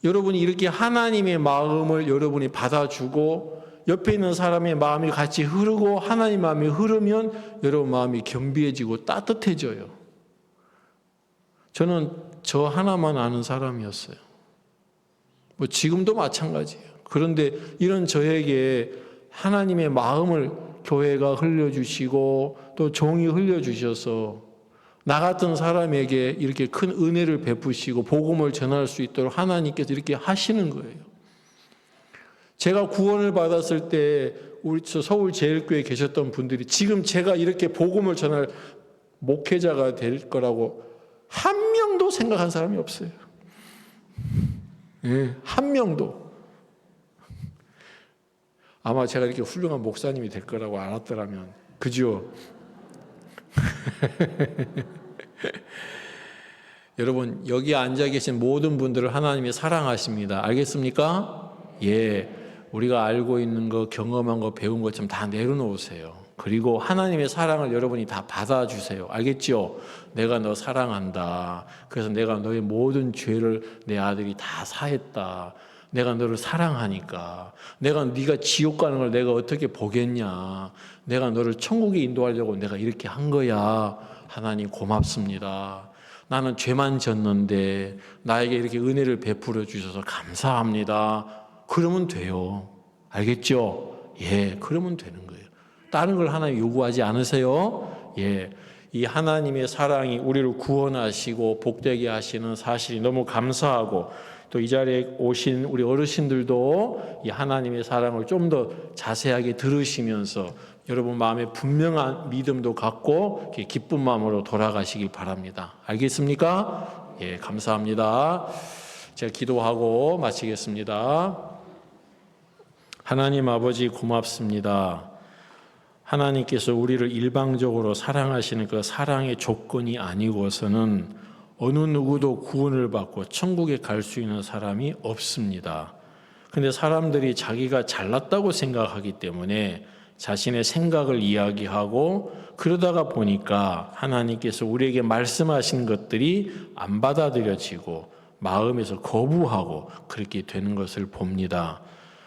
여러분이 이렇게 하나님의 마음을 여러분이 받아주고 옆에 있는 사람의 마음이 같이 흐르고 하나님 마음이 흐르면 여러분 마음이 겸비해지고 따뜻해져요. 저는 저 하나만 아는 사람이었어요. 뭐 지금도 마찬가지예요. 그런데 이런 저에게 하나님의 마음을 교회가 흘려주시고 또 종이 흘려주셔서 나 같은 사람에게 이렇게 큰 은혜를 베푸시고 복음을 전할 수 있도록 하나님께서 이렇게 하시는 거예요. 제가 구원을 받았을 때 우리 서울제일교회에 계셨던 분들이 지금 제가 이렇게 복음을 전할 목회자가 될 거라고 한 명도 생각한 사람이 없어요. 네, 한 명도. 아마 제가 이렇게 훌륭한 목사님이 될 거라고 알았더라면, 그죠? 여러분, 여기 앉아 계신 모든 분들을 하나님이 사랑하십니다. 알겠습니까? 예, 우리가 알고 있는 거, 경험한 거, 배운 것 좀 다 내려놓으세요. 그리고 하나님의 사랑을 여러분이 다 받아주세요. 알겠죠? 내가 너 사랑한다. 그래서 내가 너의 모든 죄를 내 아들이 다 사했다. 내가 너를 사랑하니까. 네가 지옥 가는 걸 내가 어떻게 보겠냐. 내가 너를 천국에 인도하려고 내가 이렇게 한 거야. 하나님 고맙습니다. 나는 죄만 졌는데 나에게 이렇게 은혜를 베풀어 주셔서 감사합니다. 그러면 돼요. 알겠죠? 예, 그러면 되는 거예요. 다른 걸 하나님 요구하지 않으세요? 예, 이 하나님의 사랑이 우리를 구원하시고 복되게 하시는 사실이 너무 감사하고, 또 이 자리에 오신 우리 어르신들도 이 하나님의 사랑을 좀 더 자세하게 들으시면서 여러분 마음에 분명한 믿음도 갖고 기쁜 마음으로 돌아가시기 바랍니다. 알겠습니까? 예, 감사합니다. 제가 기도하고 마치겠습니다. 하나님 아버지 고맙습니다. 하나님께서 우리를 일방적으로 사랑하시는 그 사랑의 조건이 아니고서는 어느 누구도 구원을 받고 천국에 갈 수 있는 사람이 없습니다. 그런데 사람들이 자기가 잘났다고 생각하기 때문에 자신의 생각을 이야기하고, 그러다가 보니까 하나님께서 우리에게 말씀하신 것들이 안 받아들여지고 마음에서 거부하고 그렇게 되는 것을 봅니다.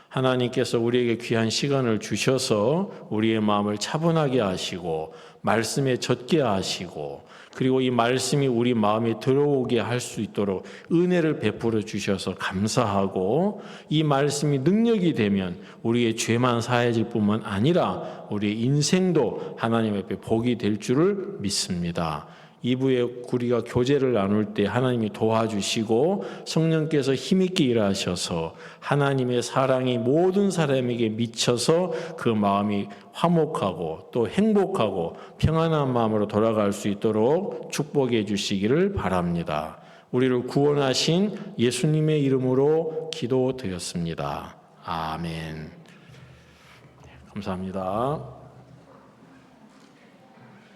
하나님께서 우리에게 귀한 시간을 주셔서 우리의 마음을 차분하게 하시고 말씀에 젖게 하시고, 그리고 이 말씀이 우리 마음에 들어오게 할 수 있도록 은혜를 베풀어 주셔서 감사하고, 이 말씀이 능력이 되면 우리의 죄만 사해질 뿐만 아니라 우리의 인생도 하나님 앞에 복이 될 줄을 믿습니다. 2부에 우리가 교제를 나눌 때 하나님이 도와주시고 성령께서 힘있게 일하셔서 하나님의 사랑이 모든 사람에게 미쳐서 그 마음이 화목하고 또 행복하고 평안한 마음으로 돌아갈 수 있도록 축복해 주시기를 바랍니다. 우리를 구원하신 예수님의 이름으로 기도드렸습니다. 아멘. 감사합니다.